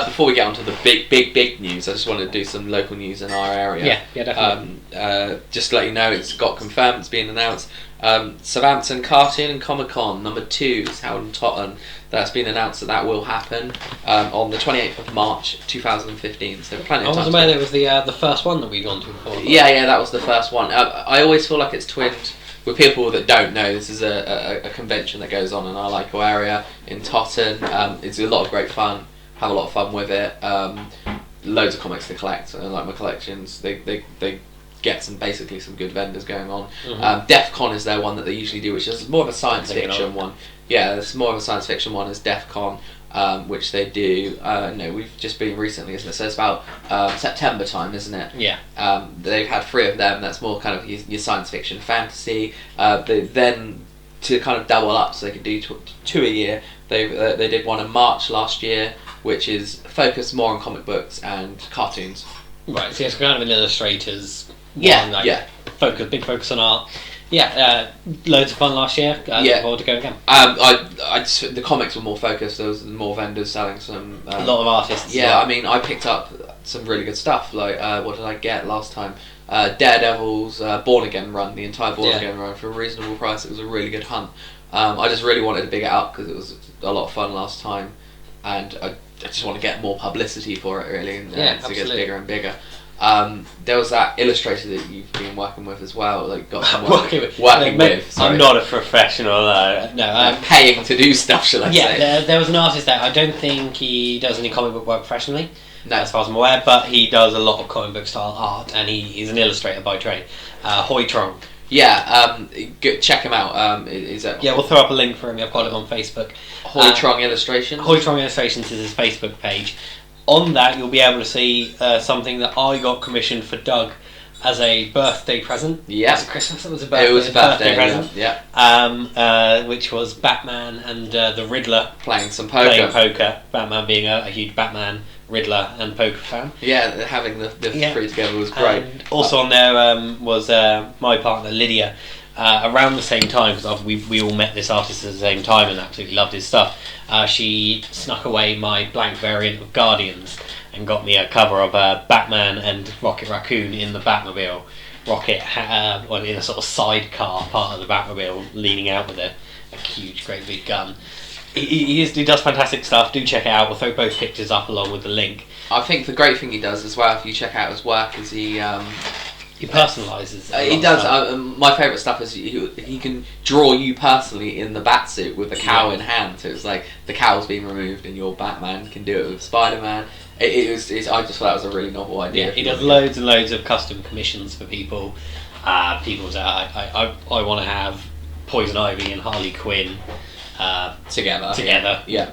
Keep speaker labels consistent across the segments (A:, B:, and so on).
A: Before we get on to the big news, I just wanted to do some local news in our area.
B: Yeah, definitely.
A: Just to let you know, it's got confirmed, it's been announced. Southampton Cartoon and Comic Con #2 is held in Totton. That's been announced that will happen on the 28th of March 2015. So plenty of time.
B: I wasn't aware that it was the first one that we've gone to before.
A: Yeah, that was the first one. I always feel like it's twinned. With people that don't know, this is a convention that goes on in our local area in Totton. It's a lot of great fun. Have a lot of fun with it. Loads of comics to collect. And like my collections, they get some good vendors going on.
B: Mm-hmm.
A: DEF CON is their one that they usually do, which is more of a science fiction one. Yeah, it's more of a science fiction one. Is DEF CON. Which they do. We've just been recently, isn't it? So it's about September time, isn't it?
B: Yeah.
A: They've had 3 of them. That's more kind of your science fiction, fantasy. Then to kind of double up, so they could do 2 a year. They did one in March last year, which is focused more on comic books and cartoons.
B: Right. So it's kind of an illustrator's. Big focus on art. Yeah, loads of fun last year. Looking forward to go again.
A: The comics were more focused. There was more vendors selling some.
B: A lot of artists.
A: Yeah, I mean, I picked up some really good stuff. Like, what did I get last time? Daredevil's Born Again run, the entire Born Again run for a reasonable price. It was a really good hunt. I just really wanted to big it up because it was a lot of fun last time, and I just want to get more publicity for it really, and so it gets bigger and bigger. There was that illustrator that you've been working with as well. Like got some working with. Sorry.
B: I'm not a professional. No, I'm
A: paying to do stuff. Shall I say?
B: Yeah, there was an artist there. I don't think he does any comic book work professionally,
A: as
B: far as I'm aware. But he does a lot of comic book style art, and he's an illustrator by trade. Hoi Trong.
A: Yeah, check him out.
B: We'll throw up a link for him. I've got him on Facebook.
A: Hoi Trong Illustrations.
B: Hoi Trong Illustrations is his Facebook page. On that, you'll be able to see something that I got commissioned for Doug as a birthday present.
A: Yeah.
B: Was it Christmas? It was a birthday.
A: It was a birthday
B: present.
A: Yeah.
B: Which was Batman and the Riddler
A: playing some poker.
B: Batman being a huge Batman, Riddler, and poker fan.
A: Yeah, having the 3 together was great.
B: And also on there was my partner Lydia. Around the same time, because we all met this artist at the same time and absolutely loved his stuff. She snuck away my blank variant of Guardians and got me a cover of Batman and Rocket Raccoon in the Batmobile. Rocket in a sort of sidecar part of the Batmobile, leaning out with a huge, great big gun. He does fantastic stuff. Do check it out. We'll throw both pictures up along with the link.
A: I think the great thing he does as well, if you check out his work, is he
B: personalises.
A: He does. My favourite stuff is he can draw you personally in the Batsuit with the cow in hand. So it's like the cow's being removed and your Batman can do it with Spider-Man. I just thought that was a really novel idea.
B: Yeah, he does loads and loads of custom commissions for people. People say, I want to have Poison Ivy and Harley Quinn
A: together.
B: Yeah.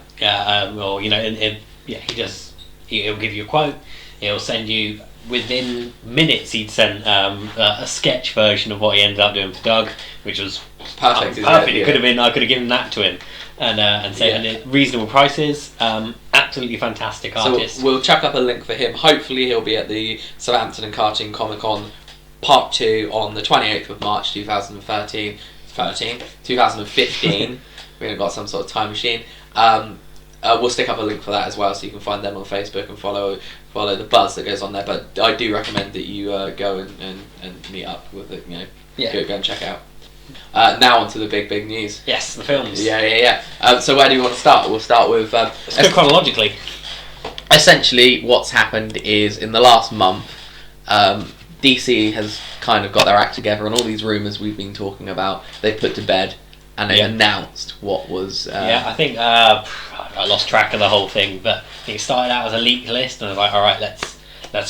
B: He'll give you a quote. He'll send you. Within minutes, he'd sent a sketch version of what he ended up doing for Doug, which was
A: perfect.
B: It could have been. I could have given that to him, and say at reasonable prices. Absolutely fantastic artist.
A: So we'll chuck up a link for him. Hopefully, he'll be at the Southampton and Cartoon Comic Con Part 2 on the 28th of March 2015. We have got some sort of time machine. We'll stick up a link for that as well, so you can find them on Facebook and follow the buzz that goes on there. But I do recommend that you go and meet up with it. Go and check it out. Now on to the big news.
B: Yes, the films.
A: Yeah. So where do you want to start? We'll start with.
B: Let's go chronologically.
A: Essentially, what's happened is in the last month, DC has kind of got their act together, and all these rumours we've been talking about, they've put to bed. And they announced what was...
B: I think I lost track of the whole thing, but it started out as a leaked list, and I was like, alright, let's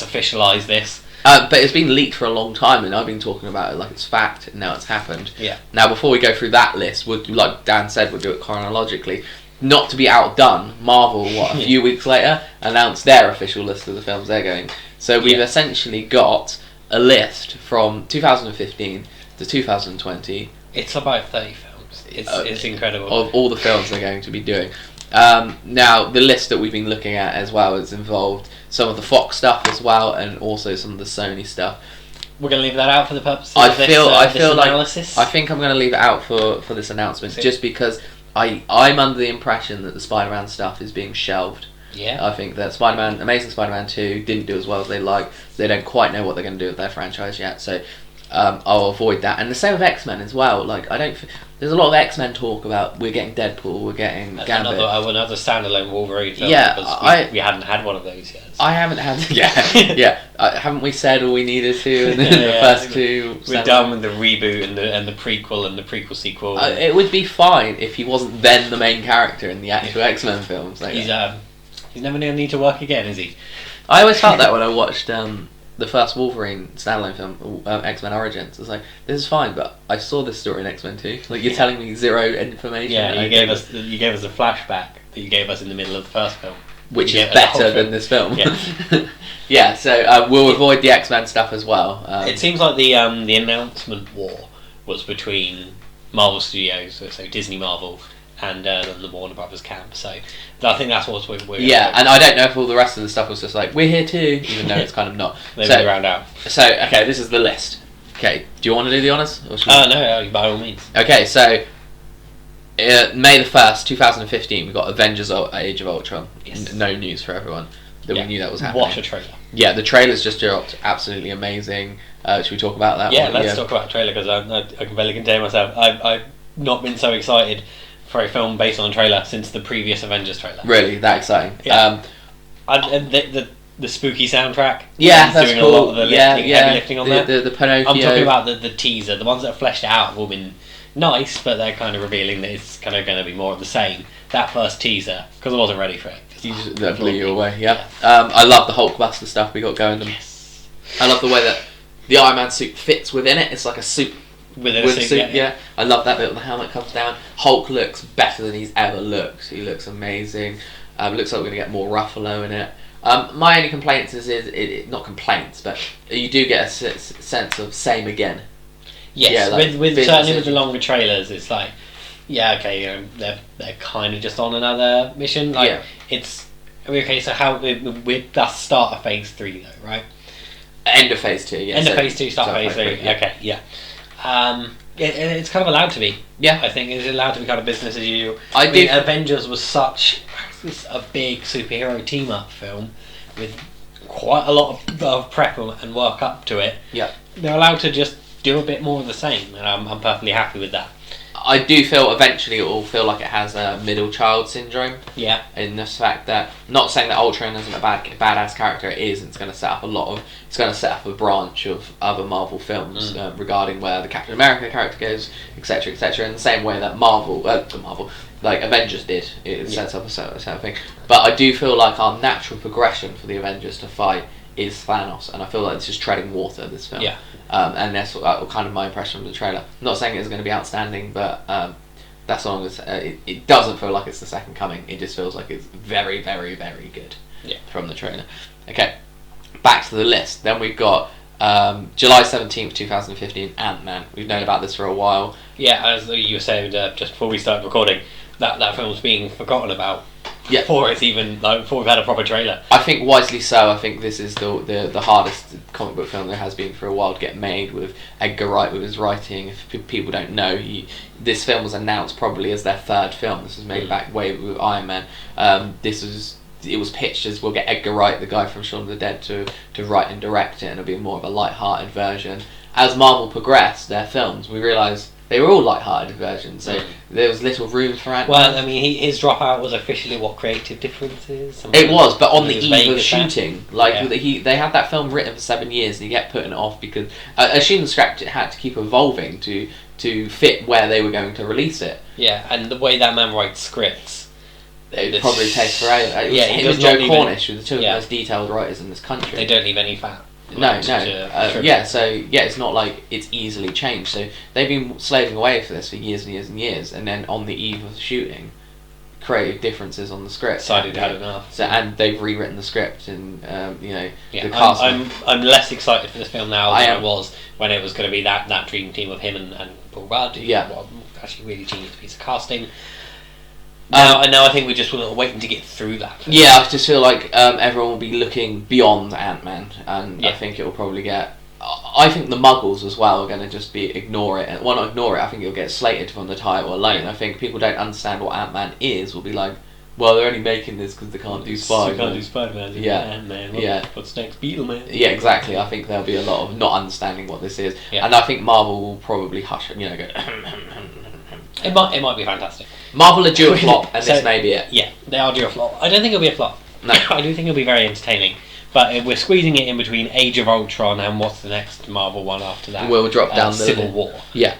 B: officialise this.
A: But it's been leaked for a long time, and I've been talking about it like it's fact, and now it's happened.
B: Yeah.
A: Now, before we go through that list, like Dan said, we'll do it chronologically. Not to be outdone, Marvel, a few weeks later, announced their official list of the films they're going. So we've essentially got a list from 2015 to 2020.
B: It's about 30 films. It's incredible.
A: Of all the films they're going to be doing. Now, the list that we've been looking at as well has involved some of the Fox stuff as well, and also some of the Sony stuff.
B: We're going to leave that out for the purposes of this analysis?
A: I think I'm going to leave it out for this announcement, just because I'm under the impression that the Spider-Man stuff is being shelved.
B: Yeah.
A: I think that Amazing Spider-Man 2 didn't do as well as they like. They don't quite know what they're going to do with their franchise yet, so I'll avoid that. And the same with X-Men as well. Like, there's a lot of X-Men talk about we're getting Deadpool, we're getting Gambit.
B: Another standalone Wolverine film.
A: Yeah,
B: because we hadn't had one of those yet. So.
A: I haven't had. Yeah. Haven't we said all we needed to in the first two?
B: We're done with the reboot and the prequel and the prequel sequel.
A: It would be fine if he wasn't then the main character in the actual X-Men films. Like
B: he's never going to need to work again, is he?
A: I always felt that when I watched the first Wolverine standalone film, X-Men Origins. I was like, this is fine, but I saw this story in X-Men 2. Like, you're telling me zero information.
B: Yeah, you gave us a flashback that you gave us in the middle of the first film,
A: which is better than this film.
B: Yeah,
A: yeah. So we'll avoid the X-Men stuff as well.
B: It seems like the announcement war was between Marvel Studios, so Disney Marvel, and the Warner Brothers camp. So I think that's what we're
A: yeah, and I don't know if all the rest of the stuff was just like, we're here too, even though it's kind of not.
B: They so, round out.
A: So, okay, this is the list. Okay, do you want to do the honours?
B: No, by all means.
A: Okay, so May the 1st, 2015, we got Avengers Age of Ultron.
B: Yes.
A: No news for everyone that we knew that was happening.
B: What a trailer.
A: Yeah, the trailer's just dropped. Absolutely amazing. Should we talk about that?
B: Yeah, let's talk about the trailer, because I can barely contain myself. I've not been so excited for a film based on a trailer since the previous Avengers trailer.
A: Really, that exciting?
B: Yeah. And the spooky soundtrack.
A: Yeah, that's
B: doing
A: cool.
B: A lot of the heavy lifting on that.
A: The Pinocchio.
B: I'm talking about the teaser. The ones that are fleshed out have all been nice, but they're kind of revealing that it's kind of going to be more of the same. That first teaser, because I wasn't ready for it.
A: That blew you away. Yeah. I love the Hulkbuster stuff we got going.
B: Yes.
A: I love the way that the Iron Man suit fits within it. It's like a suit.
B: Within a suit,
A: yeah. I love that bit when the helmet comes down. Hulk looks better than he's ever looked. He looks amazing. Looks like we're going to get more Ruffalo in it. My only complaints is not complaints, but you do get a sense of same again.
B: Yes,
A: yeah, like
B: with certainly with the longer trailers, it's like, yeah, okay, they're kind of just on another mission. Like,
A: yeah.
B: It's okay. So how that's start of phase 3 though, right?
A: End of phase 2. Yeah.
B: End of phase 2, start of phase 3.
A: Yeah.
B: Okay, yeah. It's kind of allowed to be.
A: Yeah,
B: I think it's allowed to be kind of business as usual.
A: I mean,
B: Avengers was such a big superhero team up film with quite a lot of prep and work up to it.
A: Yeah,
B: they're allowed to just do a bit more of the same, and I'm perfectly happy with that.
A: I do feel eventually it will feel like it has a middle child syndrome.
B: Yeah.
A: In the fact that, not saying that Ultron isn't a badass character, it is. It's going to set up it's going to set up a branch of other Marvel films regarding where the Captain America character goes, etc., etc. In the same way that like Avengers did, it sets up a certain thing. But I do feel like our natural progression for the Avengers to fight is Thanos, and I feel like it's just treading water, this film.
B: Yeah.
A: And that's kind of my impression of the trailer. I'm not saying it's going to be outstanding, but that's long as it doesn't feel like it's the second coming. It just feels like it's very, very, very good from the trailer. Okay, back to the list. Then we've got July 17th, 2015, Ant-Man. We've known about this for a while.
B: Yeah, as you were saying just before we started recording, that film's being forgotten about.
A: Yeah.
B: Before we've had a proper trailer.
A: I think wisely so. I think this is the hardest comic book film there has been for a while to get made, with Edgar Wright with his writing. If people don't know, this film was announced probably as their third film. This was made back way with Iron Man. It was pitched as, we'll get Edgar Wright, the guy from Shaun of the Dead, to write and direct it, and it'll be more of a light-hearted version. As Marvel progressed their films, we realised they were all light-hearted versions, so there was little room for Ant-Man.
B: Well, I mean, his dropout was officially what creative differences.
A: It was, but on the eve of shooting, they had that film written for 7 years, and he kept putting it off because I assume the script had to keep evolving to fit where they were going to release it.
B: Yeah, and the way that man writes scripts,
A: it would probably take forever. It was him and Joe Cornish, were the two of the most detailed writers in this country.
B: They don't leave any fat.
A: No. It's not like it's easily changed. So they've been slaving away for this for years and years and years, and then on the eve of shooting, creative differences on the script.
B: Decided had enough.
A: So, and they've rewritten the script, and the
B: cast. I'm less excited for this film now than I was when it was going to be that dream team of him and Paul Rudd. Actually, really genius piece of casting. Now I think we're just waiting to get through that.
A: Yeah, I just feel like everyone will be looking beyond Ant-Man, and I think it will probably get... I think the Muggles as well are going to just ignore it. Well, not ignore it, I think it'll get slated from the title alone. I think people don't understand what Ant-Man is, will be like, Well, they're only making this because they can't do Spider-Man.
B: They can't do Spider-Man.
A: Yeah.
B: Man.
A: Yeah.
B: What's next? Beetle-Man.
A: Yeah, exactly. I think there'll be a lot of not understanding what this is,
B: Yeah.
A: and I think Marvel will probably hush it. Go.
B: It might be fantastic.
A: Marvel are due a flop, and this may be it.
B: Yeah, they are due a flop. I don't think it'll be a flop.
A: No.
B: I do think it'll be very entertaining. But we're squeezing it in between Age of Ultron and what's the next Marvel one after that?
A: We'll drop down the
B: Civil War.
A: Yeah.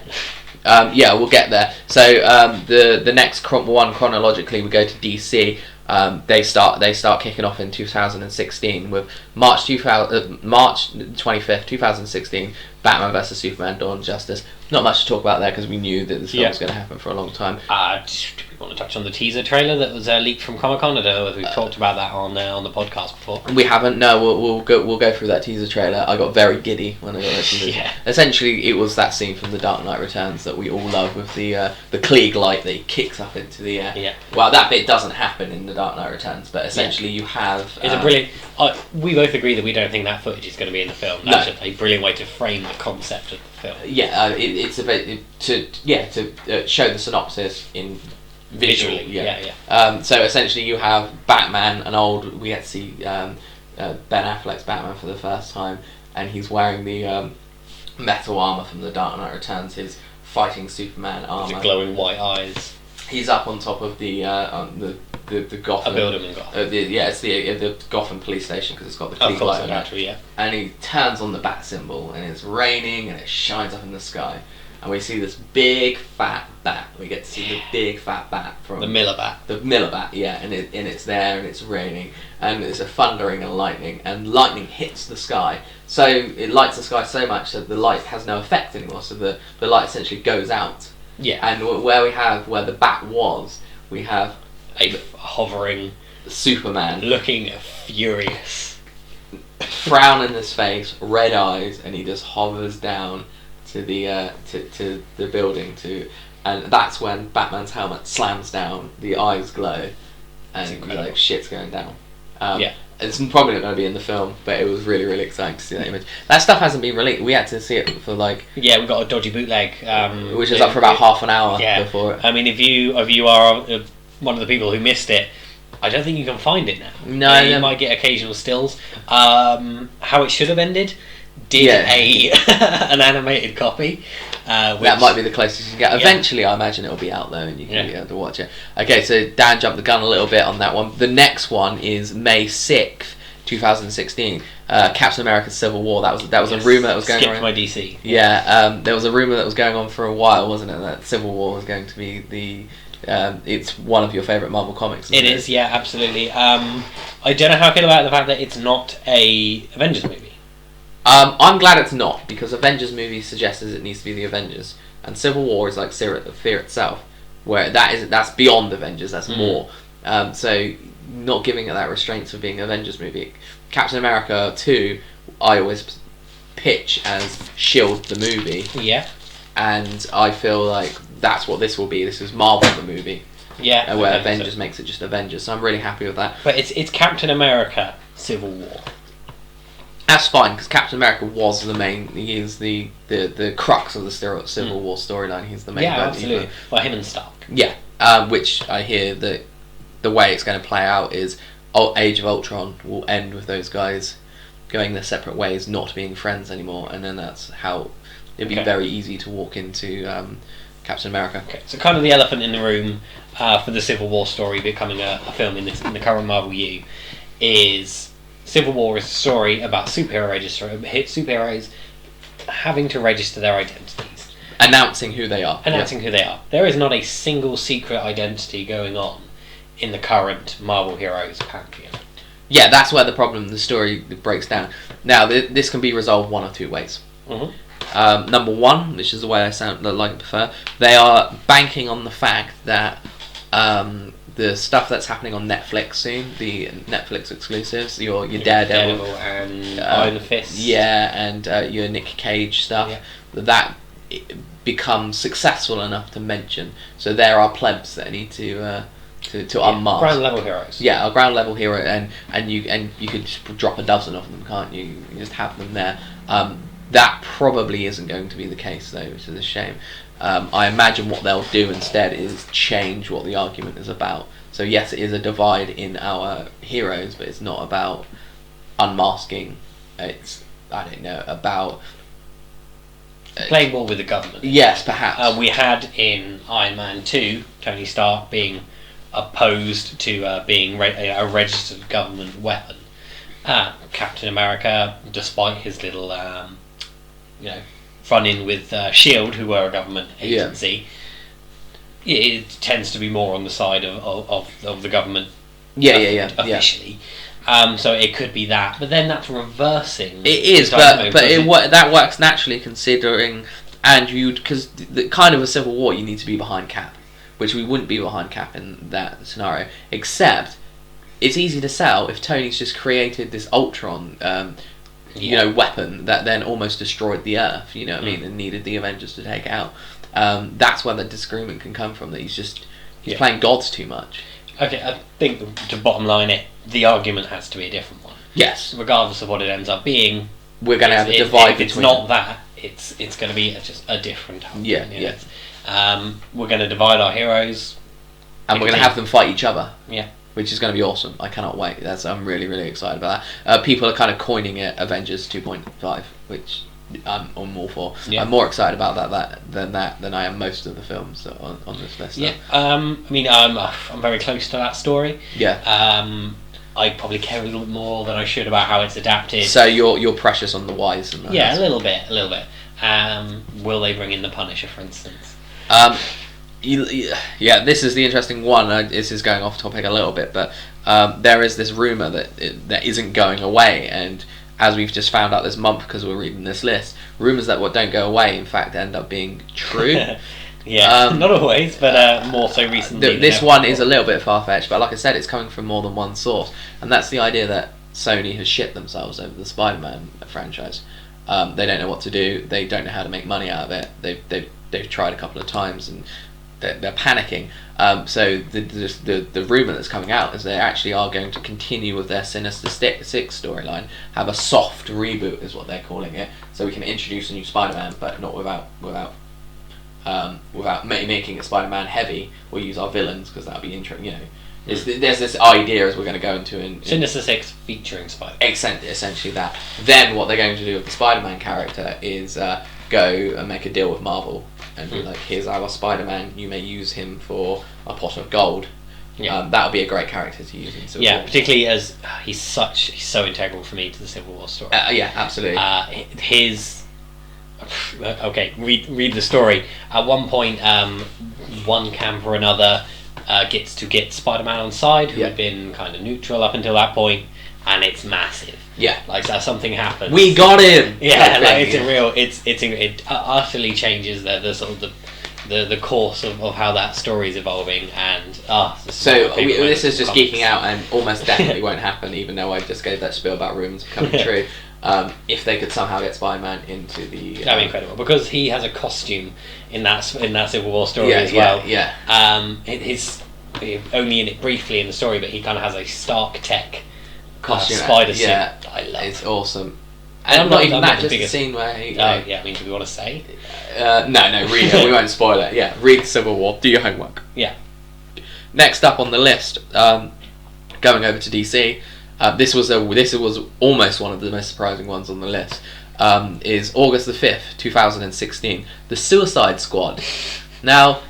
A: Yeah, we'll get there. So the next one chronologically, we go to DC. They start kicking off in 2016 with March 25th, 2016, Batman vs Superman: Dawn of Justice. Not much to talk about there because we knew that this film was going to happen for a long time.
B: Do we want to touch on the teaser trailer that was leaked from Comic-Con? I don't know if we've talked about that on the podcast before.
A: We haven't. No, we'll go through that teaser trailer. I got very giddy when I got that teaser.
B: Yeah.
A: Essentially, it was that scene from The Dark Knight Returns that we all love with the Klieg light that he kicks up into the air.
B: Yeah.
A: Well, that bit doesn't happen in The Dark Knight Returns, but essentially you have.
B: It's a brilliant. We both agree that we don't think that footage is going to be in the film. That's just a brilliant way to frame the concept of the film.
A: Yeah, it's a bit to show the synopsis in visually. Yeah. So essentially, you have Batman, we get to see Ben Affleck's Batman for the first time, and he's wearing the metal armor from The Dark Knight Returns, his fighting Superman armor,
B: with glowing white eyes.
A: He's up on top of the Gotham.
B: A building in Gotham.
A: It's the Gotham police station because it's got the Klieg light on it.
B: Yeah.
A: And he turns on the bat symbol, and it's raining, and it shines up in the sky, and we see this big fat bat. We get to see the big fat bat from
B: the Miller bat.
A: The Miller bat, yeah, and it's there, and it's raining, and it's a thundering and lightning hits the sky. So it lights the sky so much that the light has no effect anymore. So the light essentially goes out.
B: Yeah.
A: And where the bat was, we have
B: a hovering
A: Superman
B: looking furious,
A: frown in his face, red eyes, and he just hovers down to the to the building and that's when Batman's helmet slams down, the eyes glow, and like shit's going down. It's probably not going to be in the film, but it was really, really exciting to see that image. That stuff hasn't been released. We had to see it for we
B: got a dodgy bootleg,
A: which is up for about half an hour before it.
B: I mean, if you are one of the people who missed it, I don't think you can find it now.
A: No,
B: you might get occasional stills. How it should have ended. An animated copy.
A: That might be the closest you can get. Eventually, I imagine it'll be out there and you can be able to watch it. Okay, so Dan jumped the gun a little bit on that one. The next one is May 6th, 2016. Captain America: Civil War. That was a rumor that was going on.
B: Skipped my DC.
A: Yeah, there was a rumor that was going on for a while, wasn't it? That Civil War was going to be the. It's one of your favourite Marvel comics.
B: It is, yeah, absolutely. I don't know how I feel about the fact that it's not a Avengers movie.
A: I'm glad it's not, because Avengers movie suggests it needs to be the Avengers, and Civil War is like Fear itself, where that's beyond Avengers, that's more. So not giving it that restraints of being an Avengers movie. Captain America 2, I always pitch as S.H.I.E.L.D. the movie.
B: Yeah.
A: And I feel like that's what this will be. This is Marvel the movie.
B: Yeah.
A: Where Avengers makes it just Avengers. So I'm really happy with that.
B: But it's Captain America Civil War.
A: That's fine, because Captain America was the main. He is the crux of the Civil War storyline. He's the main.
B: Yeah, absolutely. Well, him and Stark.
A: Yeah, which I hear that the way it's going to play out is Age of Ultron will end with those guys going their separate ways, not being friends anymore, and then that's how it'd be very easy to walk into Captain America.
B: Okay, so kind of the elephant in the room for the Civil War story becoming a film in the current Marvel U is. Civil War is a story about superheroes having to register their identities.
A: Announcing who they are.
B: Who they are. There is not a single secret identity going on in the current Marvel Heroes pantheon.
A: Yeah, that's where the story breaks down. Now, this can be resolved one of two ways.
B: Mm-hmm.
A: Number one, which is the way I like and prefer, they are banking on the fact that the stuff that's happening on Netflix soon, the Netflix exclusives, your Daredevil
B: and Iron Fist,
A: and your Nick Cage stuff, that becomes successful enough to mention. So there are plebs that need to unmask.
B: Ground level heroes.
A: Yeah, a ground level hero, and you could just drop a dozen of them, can't you? You just have them there. That probably isn't going to be the case, though, which is a shame. I imagine what they'll do instead is change what the argument is about. So yes, it is a divide in our heroes, but it's not about unmasking. It's, I don't know, about
B: playing ball with the government.
A: Yes, perhaps.
B: We had in Iron Man 2 Tony Stark being opposed to being a registered government weapon. Captain America, despite his little run-in with S.H.I.E.L.D., who were a government agency, it tends to be more on the side of the government officially. So it could be that, but then that's reversing.
A: It is, but that works naturally considering, and because the kind of a civil war, you need to be behind Cap, which we wouldn't be behind Cap in that scenario. Except, it's easy to sell if Tony's just created this Ultron, weapon that then almost destroyed the Earth. You know what I mean? And needed the Avengers to take it out. That's where the disagreement can come from. That he's playing gods too much.
B: Okay, I think to bottom line it, the argument has to be a different one.
A: Yes.
B: Regardless of what it ends up being,
A: we're going to have a divide between.
B: If it's not that, it's going to be just a different argument. We're going to divide our heroes,
A: and we're going to have them fight each other.
B: Yeah. Which
A: is going to be awesome. I cannot wait. I'm really, really excited about that. People are kind of coining it Avengers 2.5, which I'm all for. Yeah. I'm more excited about than I am most of the films on this list.
B: Yeah. I'm very close to that story.
A: Yeah.
B: I probably care a little bit more than I should about how it's adapted.
A: So you're precious on the wise and that.
B: Yeah, a little bit. Will they bring in the Punisher, for instance?
A: This is the interesting one. This is going off topic a little bit, but there is this rumor that isn't going away, and as we've just found out this month because we're reading this list, rumors that what don't go away in fact end up being true.
B: Not always, but more so recently.
A: This one is a little bit far-fetched, but like I said, it's coming from more than one source, and that's the idea that Sony has shit themselves over the Spider-Man franchise. They don't know what to do. They don't know how to make money out of it. They've tried a couple of times and they're panicking. So the rumor that's coming out is they actually are going to continue with their Sinister Six storyline, have a soft reboot is what they're calling it. So we can introduce a new Spider-Man, but not without making it Spider-Man heavy. We'll use our villains because that'll be interesting. There's this idea as we're going to go into in
B: Sinister Six featuring Spider.
A: Essentially that. Then what they're going to do with the Spider-Man character is go and make a deal with Marvel and be like, here's our Spider-Man, you may use him for a pot of gold. Yeah. That would be a great character to use in Civil War.
B: Particularly as he's so integral for me to the Civil War story.
A: Absolutely.
B: Read the story. At one point, one camp or another gets to get Spider-Man on side, who had been kind of neutral up until that point, and it's massive.
A: Yeah,
B: like something happens.
A: We got him.
B: Yeah, it utterly changes the course of how that story is evolving, and
A: this is just geeking out, and almost definitely won't happen. Even though I just gave that spiel about rumors coming true. If they could somehow get Spider-Man into the
B: that'd be incredible, because he has a costume in that Civil War story as well. He's only in it briefly in the story, but he kind of has a Stark Tech costume, spider suit. I love.
A: It's awesome. And not even that, just the scene where he...
B: do we want to say?
A: No, read it. We won't spoil it. Yeah, read Civil War. Do your homework.
B: Yeah.
A: Next up on the list, going over to DC, this was almost one of the most surprising ones on the list, is August the 5th, 2016, The Suicide Squad. Now,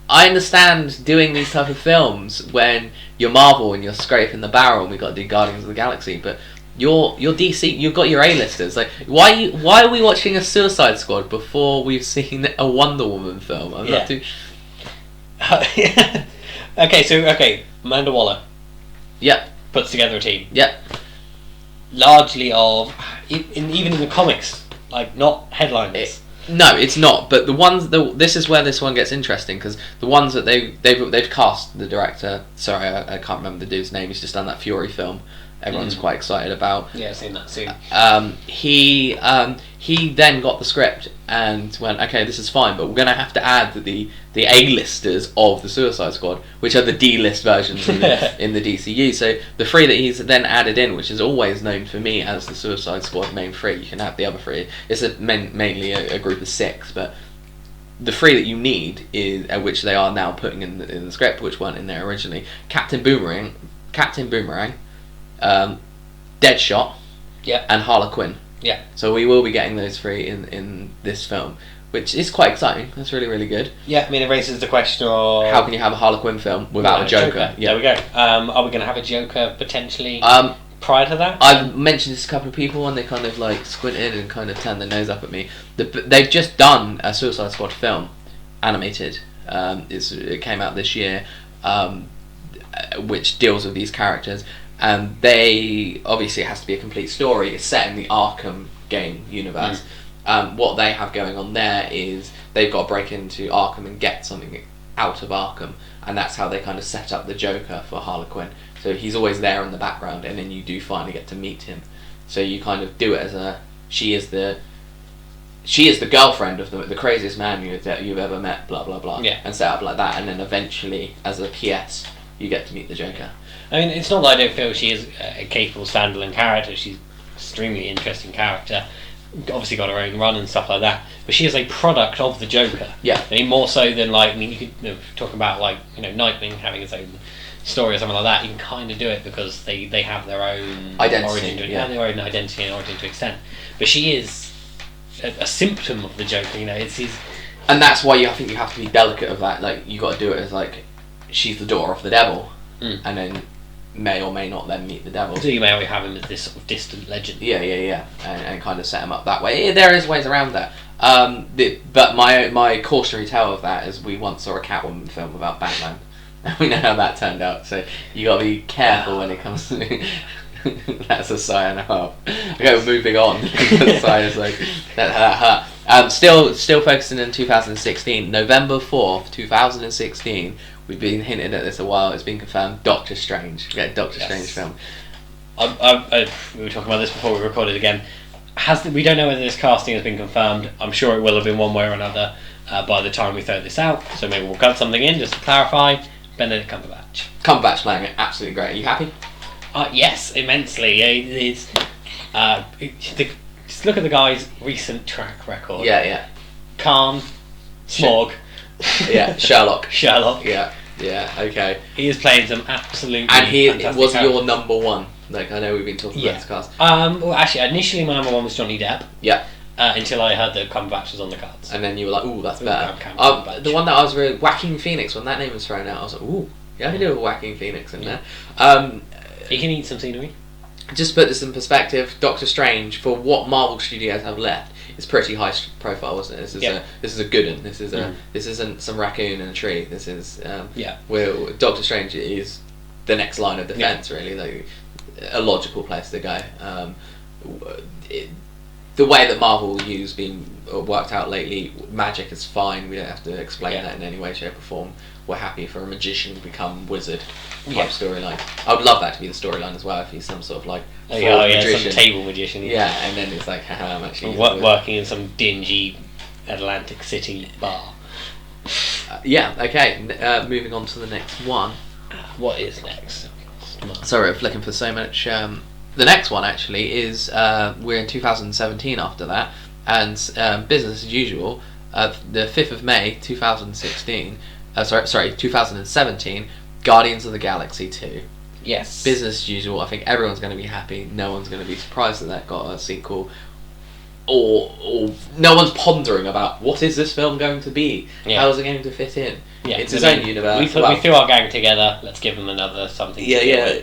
A: I understand doing these type of films when you're Marvel and you're scraping the barrel and we've got to do Guardians of the Galaxy, but you're DC, you've got your A-listers. Like, why are we watching a Suicide Squad before we've seen a Wonder Woman film? I'm not too...
B: Okay, Amanda Waller.
A: Yeah.
B: Puts together a team.
A: Yeah.
B: Largely even in the comics, like, not headliners.
A: No, it's not. But this is where this one gets interesting, because the ones that they've cast, the director. Sorry, I can't remember the dude's name. He's just done that Fury film. Everyone's quite excited about.
B: Yeah, I've seen that soon.
A: He then got the script and went, okay, this is fine, but we're going to have to add the A-listers of the Suicide Squad, which are the D-list versions in the DCU. So the three that he's then added in, which is always known for me as the Suicide Squad main three, you can have the other three. It's mainly a group of six, but the three that you need is which they are now putting in the script, which weren't in there originally. Captain Boomerang, Deadshot, and Harlequin.
B: Yeah.
A: So we will be getting those three in this film, which is quite exciting. That's really, really good.
B: Yeah, I mean, it raises the question of...
A: How can you have a Harlequin film without a Joker?
B: Yeah. There we go. Are we going to have a Joker potentially prior to that?
A: I've mentioned this to a couple of people and they kind of like squinted and kind of turned their nose up at me. They've just done a Suicide Squad film, animated. It came out this year, which deals with these characters. And they obviously it has to be a complete story. It's set in the Arkham game universe. What they have going on there is they've got to break into Arkham and get something out of Arkham, and that's how they kind of set up the Joker for Harlequin. So he's always there in the background, and then you do finally get to meet him. So you kind of do it as she is the girlfriend of the craziest man you've ever met, blah blah blah, and set up like that, and then eventually as a PS you get to meet the Joker.
B: I mean, it's not that I don't feel she is a capable standalone character. She's an extremely interesting character. Obviously got her own run and stuff like that. But she is a product of the Joker.
A: Yeah.
B: I mean, more so than like, I mean, you could talk about like, Nightwing having his own story or something like that. You can kind of do it because they have their own origin to their own identity and origin to extent. But she is a symptom of the Joker. It's his. And
A: that's why I think you have to be delicate of that. Like you got to do it as like she's the daughter of the devil, and then may or may not then meet the devil.
B: So you may already have him as this sort of distant legend.
A: Yeah, and kind of set him up that way. There is ways around that. But my cautionary tale of that is we once saw a Catwoman film about Batman. And we know how that turned out. So you got to be careful when it comes to. That's a sigh and a half. Okay, we're moving on. The sigh is like that hurt. Still focusing in 2016, November 4th, 2016. We've been hinting at this a while. It's been confirmed. Doctor Strange. Yeah, Doctor Strange film.
B: We were talking about this before we recorded again. We don't know whether this casting has been confirmed. I'm sure it will have been one way or another by the time we throw this out. So maybe we'll cut something in just to clarify. Benedict Cumberbatch.
A: Cumberbatch playing it absolutely great. Are you happy?
B: Yes, immensely. It's just look at the guy's recent track record.
A: Yeah.
B: Khan, Smog.
A: Yeah, Sherlock. Yeah, okay.
B: He is playing some absolutely
A: and he was
B: characters.
A: Your number one. Like I know we've been talking about this cast.
B: Well, actually, initially my number one was Johnny Depp.
A: Yeah.
B: Until I heard that Cumberbatch was on the cards.
A: And then you were like, ooh, that's better. The one that I was really... Joaquin Phoenix, when that name was thrown out, I was like, ooh, yeah, I can do a Joaquin Phoenix in there.
B: He can eat some scenery.
A: Just to put this in perspective, Doctor Strange, for what Marvel Studios have left, is pretty high profile, isn't it? This is a good one. This isn't some raccoon in a tree. This is where Doctor Strange is the next line of defense. Really, like a logical place to go. The way that Marvel has been worked out lately, magic is fine. We don't have to explain that in any way, shape, or form. We're happy for a magician to become wizard type storyline. I would love that to be the storyline as well. If he's some sort of like
B: magician. Some table magician.
A: Yeah, and then it's like, I'm actually
B: working in some dingy Atlantic City bar.
A: Okay. Moving on to the next one.
B: What is next?
A: Sorry, I'm flicking for so much. The next one actually is we're in 2017 after that, and business as usual. The 5th of May 2016. 2017. Guardians of the Galaxy 2.
B: Yes.
A: Business as usual. I think everyone's going to be happy. No one's going to be surprised that got a sequel. Or no one's pondering about what is this film going to be? How is it going to fit in?
B: Yeah,
A: it's its own universe.
B: We threw our gang together. Let's give them another something.
A: Yeah.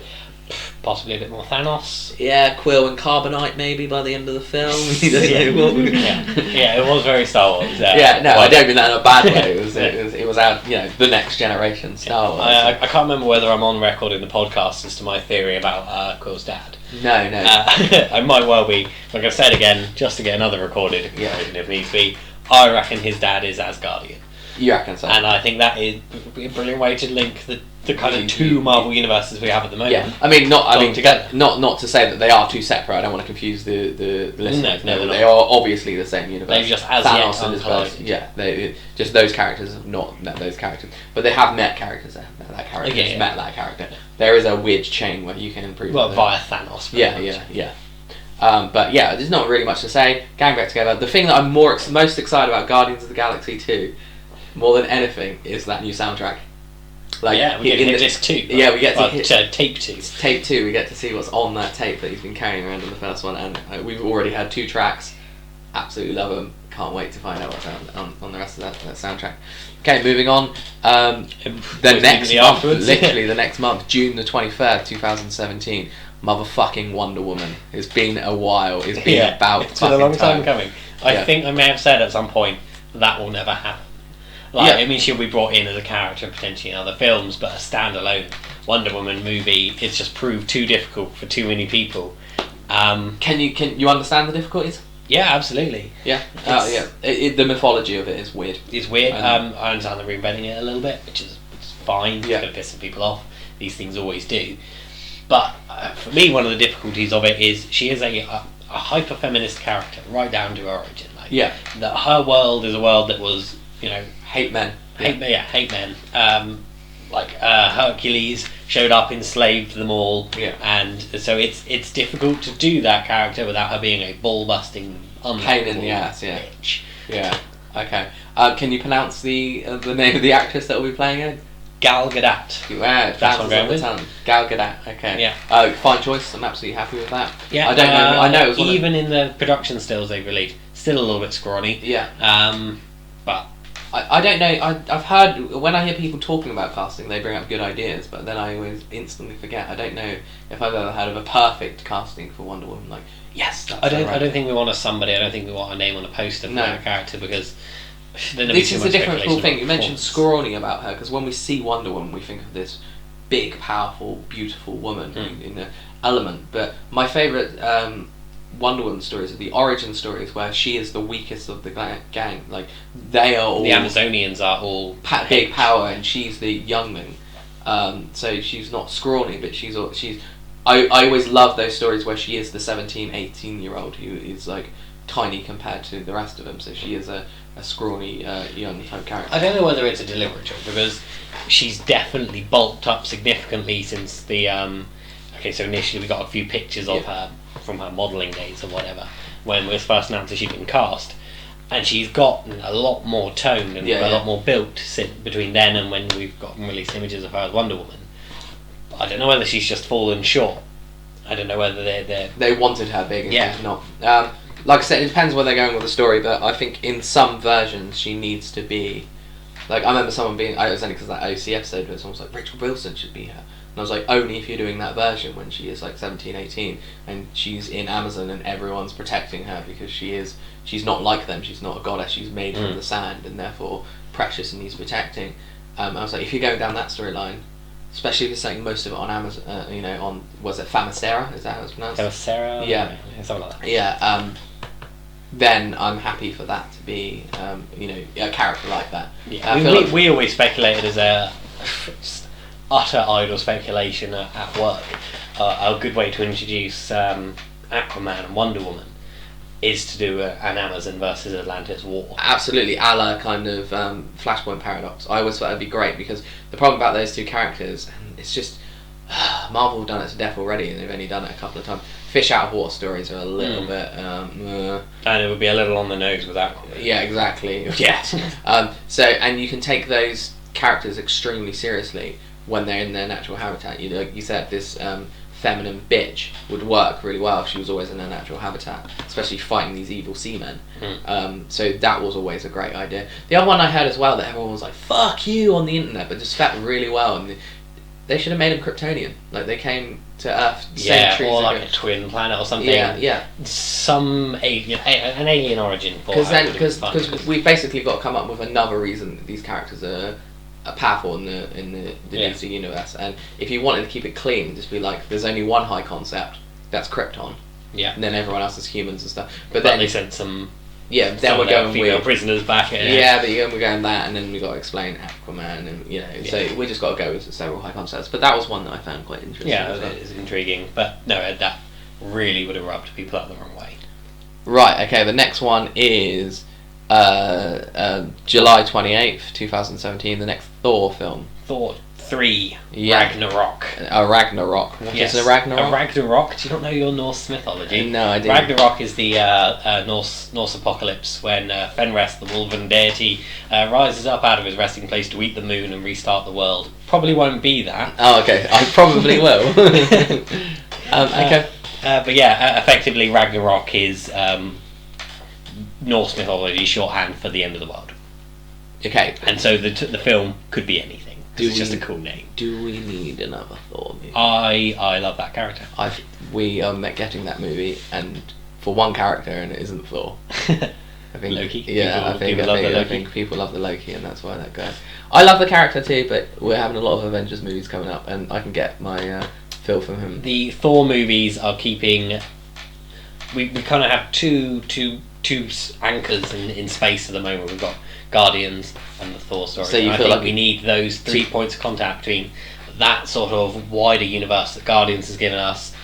B: Possibly a bit more Thanos.
A: Yeah, Quill and Carbonite maybe by the end of the film.
B: It was very Star Wars.
A: I don't mean that in a bad way. It was our the next generation Star Wars.
B: I can't remember whether I'm on record in the podcast as to my theory about Quill's dad.
A: No.
B: I might well be. Like I've said again, just to get another recorded version if needs be. I reckon his dad is Asgardian.
A: You reckon so?
B: And I think that is a brilliant way to link the kind of two Marvel universes we have at the moment.
A: Yeah, I mean,
B: together.
A: Not to say that they are two separate. I don't want to confuse the listeners.
B: No,
A: they are obviously the same universe.
B: They've just as
A: Thanos
B: yet
A: and his verse. Yeah, they just those characters have not met those characters, but they have met characters. That character has met that character. There is a weird chain where you can improve.
B: Well, via Thanos.
A: Yeah. But yeah, there's not really much to say. Gang back together. The thing that I'm most excited about Guardians of the Galaxy 2 more than anything is that new soundtrack.
B: Like, yeah, we get to hit disc 2.
A: Yeah, we get to hit
B: tape 2.
A: It's tape 2. We get to see what's on that tape that he's been carrying around in the first one, and we've already had 2 tracks. Absolutely love them. Can't wait to find out what's on the rest of that soundtrack. Okay, moving on. The next month, literally the next month, June the 23rd, 2017. Motherfucking Wonder Woman. It's been a while. It's been about
B: it's been a long time coming. I think I may have said at some point that will never happen. I mean, she'll be brought in as a character potentially in other films, but a standalone Wonder Woman movie is just proved too difficult for too many people.
A: Can you understand the difficulties?
B: Yeah, absolutely.
A: Yeah, the mythology of it is weird.
B: It's weird. I understand they're reinventing it a little bit, which is fine. It's going to piss some people off. These things always do. But for me, one of the difficulties of it is she is a hyper feminist character right down to her origin. That her world is a world that was,
A: hate men.
B: Hate men. Hercules showed up, enslaved them all, and so it's difficult to do that character without her being a ball-busting
A: pain in the ass. Bitch. Yeah. Okay. Can you pronounce the name of the actress that will be playing it?
B: Gal Gadot.
A: Yeah, that's what I'm going with. Gal Gadot. Okay.
B: Yeah.
A: Fine choice. I'm absolutely happy with that.
B: Yeah.
A: I don't know. I know it was
B: even in the production stills they've released, still a little bit scrawny.
A: Yeah.
B: But
A: I don't know. I've heard when I hear people talking about casting, they bring up good ideas, but then I always instantly forget. I don't know if I've ever heard of a perfect casting for Wonder Woman. Like, yes, that's
B: I don't think we want somebody. I don't think we want a name on a poster for that character because.
A: This is a different cool thing. You mentioned scrawny about her because when we see Wonder Woman, we think of this big, powerful, beautiful woman in the element. But my favourite Wonder Woman stories are the origin stories where she is the weakest of the gang. Like they are all
B: the Amazonians are all
A: big power, and she's the youngling. So she's not scrawny, but she's. I always love those stories where she is the 17, 18-year-old who is like tiny compared to the rest of them. So she is a scrawny young type character.
B: I don't know whether it's a deliberate choice because she's definitely bulked up significantly since the so initially we got a few pictures of her from her modelling days or whatever when it was first announced that she'd been cast, and she's gotten a lot more toned and a lot more built between then and when we've gotten released images of her as Wonder Woman. I don't know whether she's just fallen short. I don't know whether they
A: wanted her big and she's not. Like I said, it depends where they're going with the story, but I think in some versions she needs to be... Like, I remember someone being... It was only because that OC episode where someone was like, Rachel Wilson should be her. And I was like, only if you're doing that version when she is like 17, 18, and she's in Amazon and everyone's protecting her because she's not like them, she's not a goddess, she's made from the sand and therefore precious and needs protecting. I was like, if you're going down that storyline, especially if you're setting most of it on Amazon, on... Was it Famastera? Is that how it's pronounced?
B: Famastera?
A: Yeah.
B: Something like that.
A: Yeah, then I'm happy for that to be, a character like that.
B: Yeah, we always speculated as a utter idle speculation at work. A good way to introduce Aquaman and Wonder Woman is to do an Amazon versus Atlantis war.
A: Absolutely, a la kind of Flashpoint Paradox. I always thought that'd be great because the problem about those two characters, it's just Marvel have done it to death already, and they've only done it a couple of times. Fish out of water stories are a little bit...
B: and it would be a little on the nose with that one.
A: Yeah, exactly. Yes. And you can take those characters extremely seriously when they're in their natural habitat. Like you said, this feminine bitch would work really well if she was always in her natural habitat, especially fighting these evil seamen. So that was always a great idea. The other one I heard as well that everyone was like, fuck you on the internet, but just felt really well. And they should have made them Kryptonian. Like they came to Earth centuries
B: or like
A: ago.
B: a twin planet or something.
A: Yeah.
B: Some alien, an alien origin.
A: Because we've basically got to come up with another reason that these characters are powerful in the DC universe. And if you wanted to keep it clean, just be like, there's only one high concept, that's Krypton.
B: Yeah.
A: And then everyone else is humans and stuff.
B: But then they sent some.
A: Yeah, then we're going
B: female prisoners back.
A: Yeah, but we're going that, and then we got to explain Aquaman, and so we just got to go with several high concepts. But that was one that I found quite interesting.
B: Yeah, it is intriguing, but no, that really would have rubbed people up the wrong way.
A: Right. Okay. The next one is July 28th, 2017. The next Thor film.
B: 3,
A: Yeah.
B: Ragnarok.
A: A Ragnarok. What is a Ragnarok?
B: A Ragnarok. Do you not know your Norse mythology?
A: No, I didn't.
B: Ragnarok is the Norse apocalypse when Fenris, the Wolven deity, rises up out of his resting place to eat the moon and restart the world. Probably won't be that.
A: Oh, okay. I probably will. Okay.
B: But yeah, effectively Ragnarok is Norse mythology shorthand for the end of the world.
A: Okay.
B: And so the film could be anything. It's just a cool name.
A: Do we need another Thor movie?
B: I love that character.
A: We are getting that movie, and for one character, and it isn't Thor. I think
B: Loki.
A: Yeah,
B: people love the Loki.
A: I think people love the Loki, and that's why that goes. I love the character too, but we're having a lot of Avengers movies coming up, and I can get my fill from him.
B: The Thor movies are keeping. We kind of have two anchors in space at the moment. We've got Guardians and the Thor story.
A: So you
B: I
A: feel
B: think
A: like
B: we need those 3 points of contact between that sort of wider universe that Guardians has given us,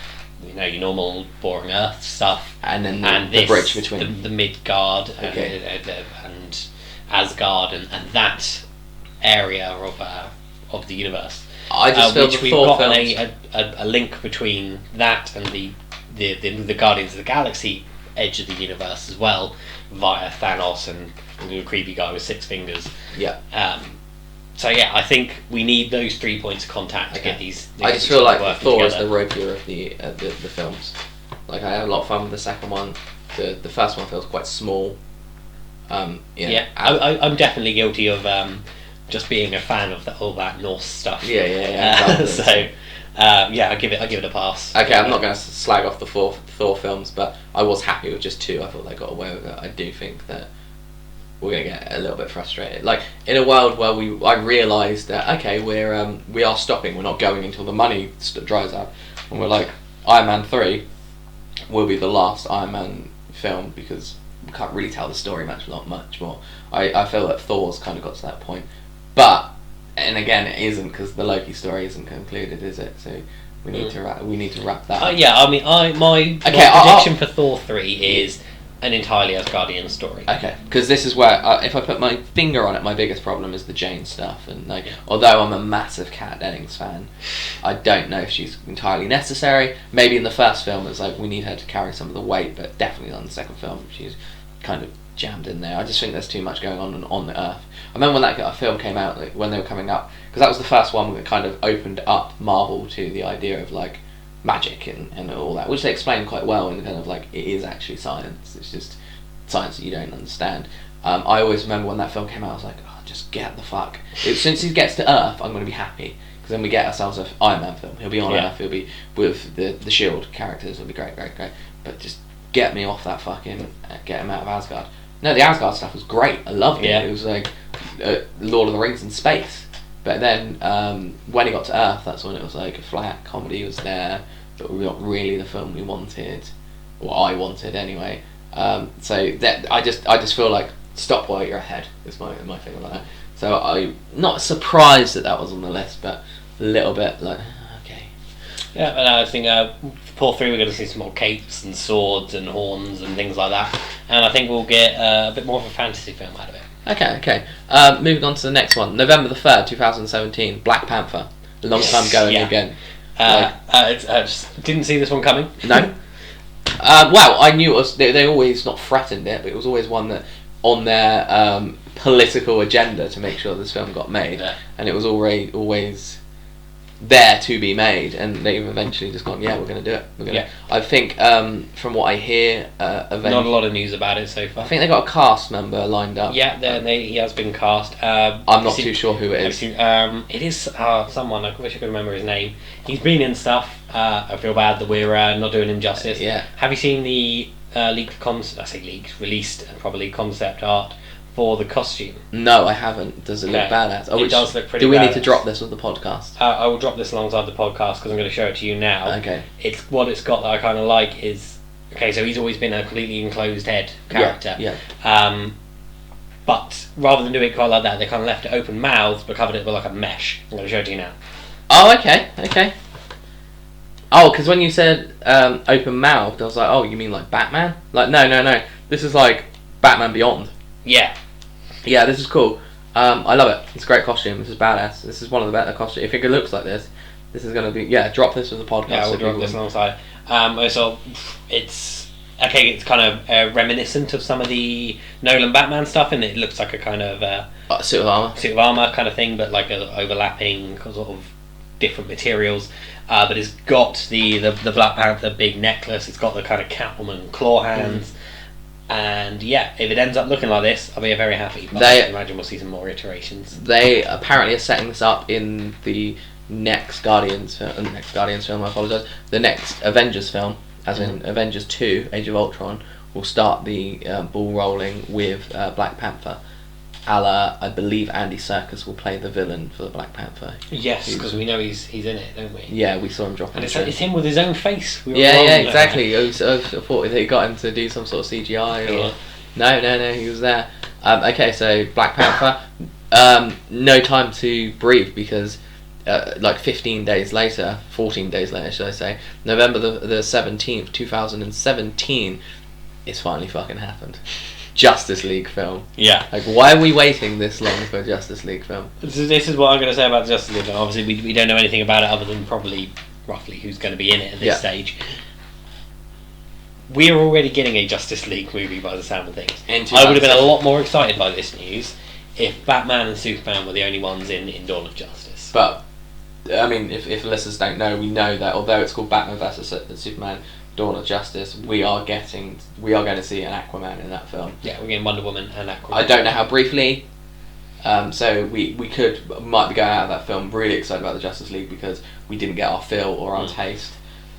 B: your normal boring Earth stuff,
A: and then
B: the
A: the bridge between
B: the Midgard and Asgard and that area of the universe.
A: I just feel
B: which
A: the
B: we've
A: Thor
B: got
A: films.
B: a link between that and the Guardians of the Galaxy edge of the universe as well, via Thanos and the creepy guy with 6 fingers.
A: Yeah.
B: So yeah, I think we need those 3 points of contact to get these.
A: I just feel like Thor is
B: together.
A: the ropier of the films. Like I had a lot of fun with the second one. The first one feels quite small.
B: Yeah, I'm definitely guilty of just being a fan of all that Norse stuff.
A: Yeah. Exactly.
B: So I give it a pass.
A: Okay, I'm not going to slag off the Thor films, but I was happy with just 2. I thought they got away with it. I do think that we're going to get a little bit frustrated. Like in a world where I realised that okay, we are stopping. We're not going until the money dries up, and we're like Iron Man 3 will be the last Iron Man film because we can't really tell the story much more. I feel that Thor's kind of got to that point, but. And again, it isn't because the Loki story isn't concluded, is it? So we need to wrap that up.
B: Yeah, I mean, my prediction for Thor 3 is an entirely Asgardian story.
A: Okay, because this is where if I put my finger on it, my biggest problem is the Jane stuff. And although I'm a massive Kat Dennings fan, I don't know if she's entirely necessary. Maybe in the first film it's like we need her to carry some of the weight, but definitely on the second film she's kind of jammed in there. I just think there's too much going on the Earth. I remember when that film came out, like, when they were coming up, because that was the first one that kind of opened up Marvel to the idea of like magic and all that, which they explained quite well, and kind of like it is actually science. It's just science that you don't understand. I always remember when that film came out, I was like, oh, just get the fuck. Since he gets to Earth, I'm going to be happy. Because then we get ourselves an Iron Man film. He'll be on Earth. He'll be with the Shield characters. It'll be great. But just get me off that fucking. Get him out of Asgard. No, the Asgard stuff was great. I loved it. It was like Lord of the Rings in space. But then when he got to Earth, that's when it was like a flat comedy was there, but not really the film we wanted, or I wanted anyway. So that I just feel like stop while you're ahead is my thing about that. So I'm not surprised that was on the list, but a little bit like okay.
B: Yeah, and I think Thor 3 we're going to see some more capes and swords and horns and things like that, and I think we'll get a bit more of a fantasy film out of it.
A: Okay. Moving on to the next one, November the 3rd, 2017, Black Panther. A long time going again.
B: I just didn't see this one coming.
A: No. Well, I knew it was. They always not threatened it, but it was always one that on their political agenda to make sure this film got made, and it was always there to be made, and they've eventually just gone, yeah, we're going to do it. I think from what I hear,
B: not a lot of news about it so far.
A: I think they got a cast member lined up.
B: Yeah, he has been cast.
A: I'm not too sure who it is.
B: It is someone, I wish I could remember his name. He's been in stuff. I feel bad that we're not doing him justice. Have you seen the released and probably concept art for the costume?
A: No, I haven't. Does it look badass?
B: It does look pretty badass.
A: Do we need to drop this with the podcast?
B: I will drop this alongside the podcast because I'm going to show it to you now.
A: Okay.
B: What it's got that I kind of like is... Okay, so he's always been a completely enclosed head character.
A: Yeah.
B: But rather than doing it quite like that, they kind of left it open mouthed but covered it with like a mesh. I'm going to show it to you now.
A: Oh, okay. Oh, because when you said open mouthed, I was like, oh, you mean like Batman? Like, no. This is like Batman Beyond.
B: Yeah.
A: Yeah, this is cool. I love it. It's a great costume. This is badass. This is one of the better costumes. If it looks like this is going to be... Yeah, drop this with the podcast.
B: Yeah, we'll drop this alongside. So it's... Okay, it's kind of reminiscent of some of the Nolan Batman stuff, and it looks like a kind of...
A: suit of armour.
B: Suit of armour kind of thing, but like overlapping sort of different materials. But it's got the Black Panther big necklace, it's got the kind of Catwoman claw hands, and yeah, if it ends up looking like this, I'll be very happy. But I imagine we'll see some more iterations.
A: They apparently are setting this up in the next Guardians film, I apologise, the next Avengers film, as in Avengers 2, Age of Ultron, will start the ball rolling with Black Panther. I believe Andy Serkis will play the villain for the Black Panther.
B: Yes, because we know he's in it, don't we?
A: Yeah, we saw him dropping.
B: And it's him with his own face.
A: Yeah, exactly. I thought they got him to do some sort of CGI or... No, he was there. Okay, so Black Panther, no time to breathe because 14 days later should I say, November the 17th, 2017, it's finally fucking happened. Justice League film.
B: Yeah.
A: Like, why are we waiting this long for a Justice League film?
B: This is what I'm going to say about the Justice League film. Obviously, we don't know anything about it other than probably roughly who's going to be in it at this stage. We're already getting a Justice League movie by the sound of things. I would have been a lot more excited by this news if Batman and Superman were the only ones in Dawn of Justice.
A: But, I mean, if listeners don't know, we know that although it's called Batman vs Superman, Dawn of Justice, we are going to see an Aquaman in that film.
B: Yeah, we're getting Wonder Woman and Aquaman.
A: I don't know how briefly, so we might be going out of that film really excited about the Justice League because we didn't get our fill or our taste.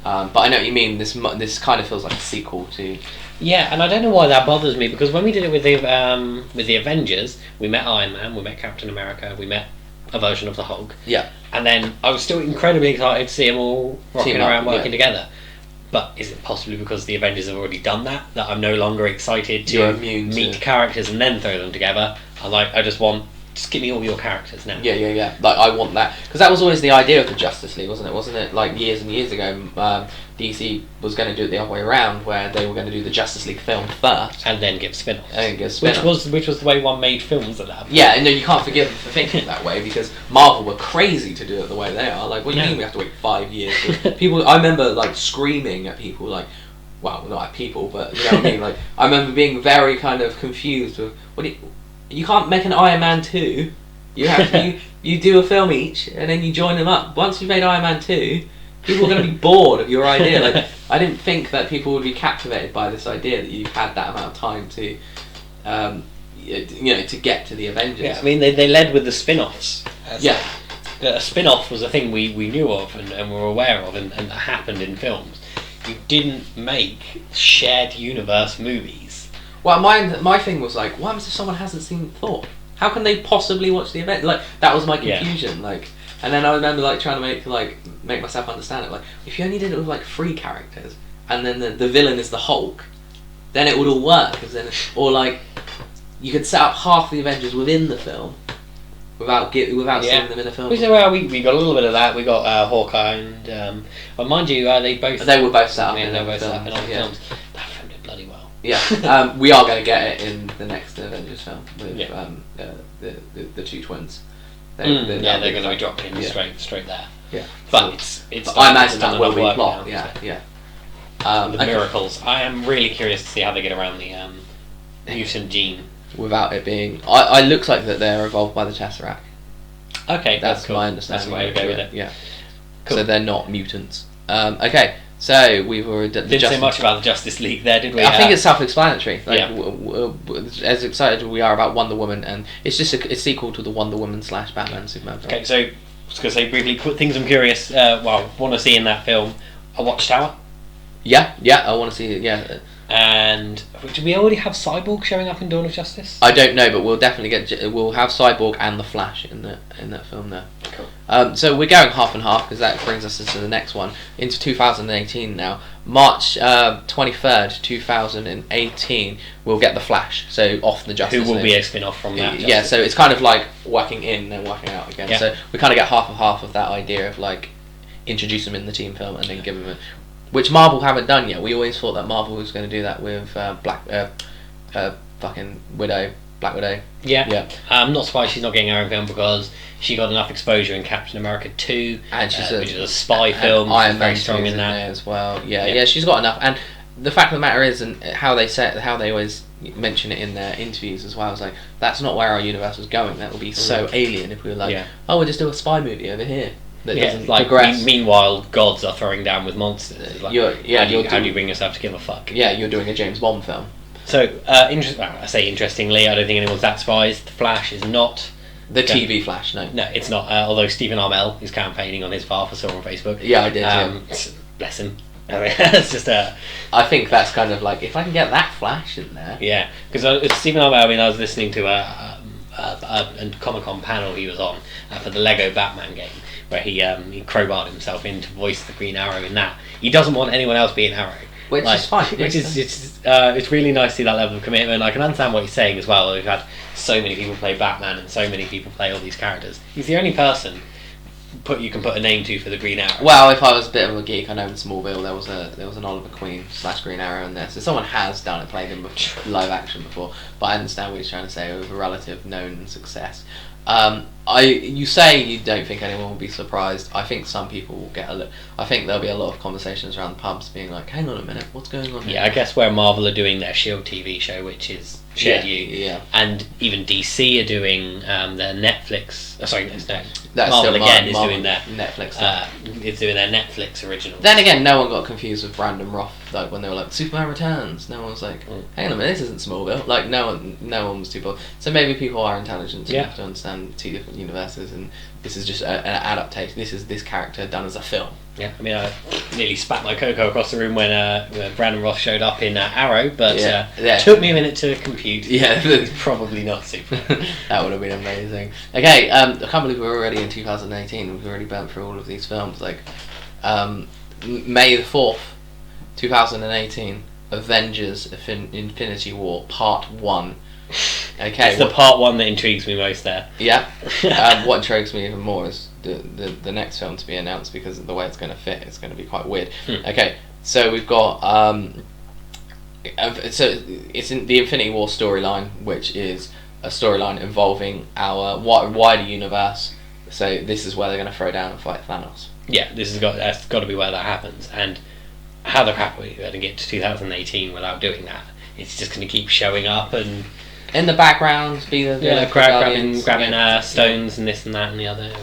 A: But I know what you mean. This kind of feels like a sequel to.
B: Yeah, and I don't know why that bothers me because when we did it with the Avengers, we met Iron Man, we met Captain America, we met a version of the Hulk.
A: Yeah.
B: And then I was still incredibly excited to see them all rocking around working together. But is it possibly because the Avengers have already done that I'm no longer excited to meet characters and then throw them together? I just give me all your characters now.
A: Yeah. Like, I want that. Because that was always the idea of the Justice League, wasn't it? Wasn't it, like, years and years ago, DC was going to do it the other way around, where they were going to do the Justice League film first.
B: And then give spin-offs. Which was the way one made films at that point.
A: Yeah, and no, you can't forgive them for thinking that way, because Marvel were crazy to do it the way they are. Like, what do you mean we have to wait 5 years? I remember, like, screaming at people, like, well, not at people, but, you know what I mean? Like, I remember being very kind of confused with, you can't make an Iron Man 2. You have to, you do a film each, and then you join them up. Once you've made Iron Man 2, people are going to be bored of your idea. Like, I didn't think that people would be captivated by this idea that you had that amount of time to, to get to the Avengers.
B: Yeah, I mean, they led with the spin-offs. A spin-off was a thing we knew of and were aware of, and that happened in films. You didn't make shared universe movies.
A: Well, my thing was like, what happens if someone hasn't seen Thor? How can they possibly watch the event? Like, that was my confusion. Yeah. Like, and then I remember like trying to make myself understand it. Like, if you only did it with like 3 characters, and then the villain is the Hulk, then it would all work. Or like, you could set up half the Avengers within the film, without seeing them in a film.
B: Well, we got a little bit of that. We got Hawkeye and, well, mind you, they
A: were both set up.
B: Yeah, they were both set up in other films. That film did bloody well.
A: Yeah, we are going to get it in the next Avengers film with the 2 twins. They're
B: going to be dropped in straight there.
A: Yeah,
B: but it's.
A: I imagine that will be plot. Yeah.
B: The miracles. I am really curious to see how they get around the mutant gene
A: without it being. I looks like that they're evolved by the Tesseract.
B: Okay,
A: that's
B: cool.
A: My understanding.
B: That's the way to go with it.
A: Yeah. Cool. So they're not mutants. Okay. So we've already
B: didn't say much about the Justice League there, did we?
A: I think it's self-explanatory. Like, as excited as we are about Wonder Woman, and it's just a sequel to the Wonder Woman / Batman Superman film.
B: Okay, so I was going to say briefly, things I'm curious. Want to see in that film a Watchtower.
A: Yeah, I want to see it. Yeah.
B: And do we already have Cyborg showing up in Dawn of Justice?
A: I don't know, but we'll definitely we'll have Cyborg and the Flash in that film there. Cool. So we're going half and half because that brings us into the next one, into 2018 now. March 23rd, 2018, we'll get the Flash. So off the Justice League.
B: Who will be a spin-off from that?
A: Yeah. So it's kind of like working in and working out again. Yeah. So we kind of get half of that idea of like introduce them in the team film and then give them which Marvel haven't done yet. We always thought that Marvel was going to do that with fucking Widow Black Widow.
B: Yeah.
A: Yeah.
B: I'm not surprised she's not getting her own film because she got enough exposure in Captain America 2,
A: And she's
B: which is a spy film.
A: Iron
B: very
A: Man
B: strong in that
A: there as well. Yeah, she's got enough. And the fact of the matter is, and how they always mention it in their interviews as well, is like, that's not where our universe was going. That would be so alien if we were like, oh, we'll just do a spy movie over here that doesn't progress.
B: Meanwhile, gods are throwing down with monsters. It's like, how do you bring yourself to give a fuck?
A: Yeah, you're doing a James Bond film.
B: So, I say interestingly, I don't think anyone's that surprised. The Flash is not
A: the TV Flash. No,
B: it's not. Although Stephen Amell is campaigning on his behalf, I saw on Facebook.
A: Yeah, I did.
B: Bless him. It's just
A: I think that's kind of like, if I can get that Flash in there.
B: Yeah, because Stephen Amell. I mean, I was listening to a Comic-Con panel he was on for the Lego Batman game, where he crowbarred himself in to voice the Green Arrow in that. He doesn't want anyone else being Arrow.
A: Which is fine.
B: It's really nice to see that level of commitment. I can understand what he's saying as well. We've had so many people play Batman and so many people play all these characters. He's the only person you can put a name to for the Green Arrow.
A: Well, if I was a bit of a geek, I know in Smallville there was an Oliver Queen / Green Arrow in there, so someone has done it, played him live action before. But I understand what he's trying to say with a relative known success. You say you don't think anyone will be surprised. I think some people will get I think there'll be a lot of conversations around the pubs being like, hang on a minute, what's going on here?
B: Yeah, I guess where Marvel are doing their Shield TV show, which is Shed You, and even DC are doing their Netflix. Marvel again is doing their
A: Netflix.
B: Is doing their Netflix original.
A: Then again, no one got confused with Brandon Roth. Like when they were like Superman Returns, no one was like, hang on a minute, this isn't Smallville. Like no one was too bothered. So maybe people are intelligent enough to understand two different universes, and this is just an adaptation. This is this character done as a film.
B: Yeah, I mean, I nearly spat my cocoa across the room when Brandon Roth showed up in Arrow, but took me a minute to compute.
A: Yeah,
B: it's probably not super.
A: That would have been amazing. Okay, I can't believe we're already in 2018. We've already burnt through all of these films. Like, May the 4th, 2018, Avengers: Infinity War Part 1. Okay,
B: it's the Part 1 that intrigues me most there.
A: Yeah. What intrigues me even more is the next film to be announced, because of the way it's going to fit. It's going to be quite weird. Okay, so we've got so it's in the Infinity War storyline, which is a storyline involving our wider universe. So this is where they're going to throw down and fight Thanos.
B: Yeah, that's got to be where that happens. And how the crap are we going to get to 2018 without doing that? It's just going to keep showing up and
A: in the background,
B: grabbing stones and this and that and the other.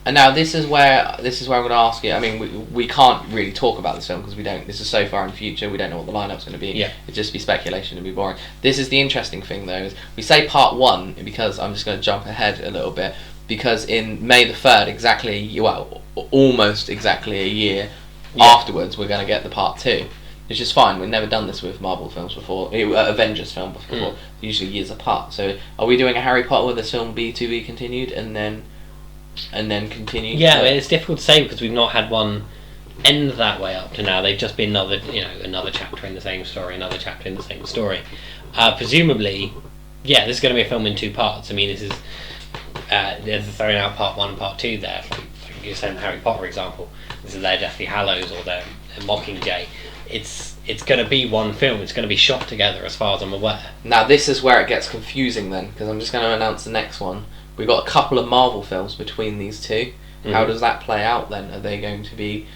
A: And now this is where I'm going to ask you. I mean, we can't really talk about this film because we don't. This is so far in the future. We don't know what the lineup's going to be.
B: Yeah.
A: It'd just be speculation. It'd be boring. This is the interesting thing, though. Is we say Part 1 because I'm just going to jump ahead a little bit, because in May the 3rd, almost exactly a year afterwards, we're going to get the Part 2. Which is fine. We've never done this with Marvel films before, Avengers film before. Usually years apart. So, are we doing a Harry Potter with this film to be continued and then continue?
B: Yeah, I mean, it's difficult to say because we've not had one end that way up to now. They've just been another chapter in the same story, another chapter in the same story. Presumably, this is going to be a film in 2 parts. I mean, this is they're throwing out Part 1 and Part 2 there. Like you're saying, Harry Potter example. This is their Deathly Hallows or their Mockingjay. It's going to be one film. It's going to be shot together, as far as I'm aware.
A: Now this is where it gets confusing then, because I'm just going to announce the next one. We've got a couple of Marvel films between these two. How does that play out then? Are they going to be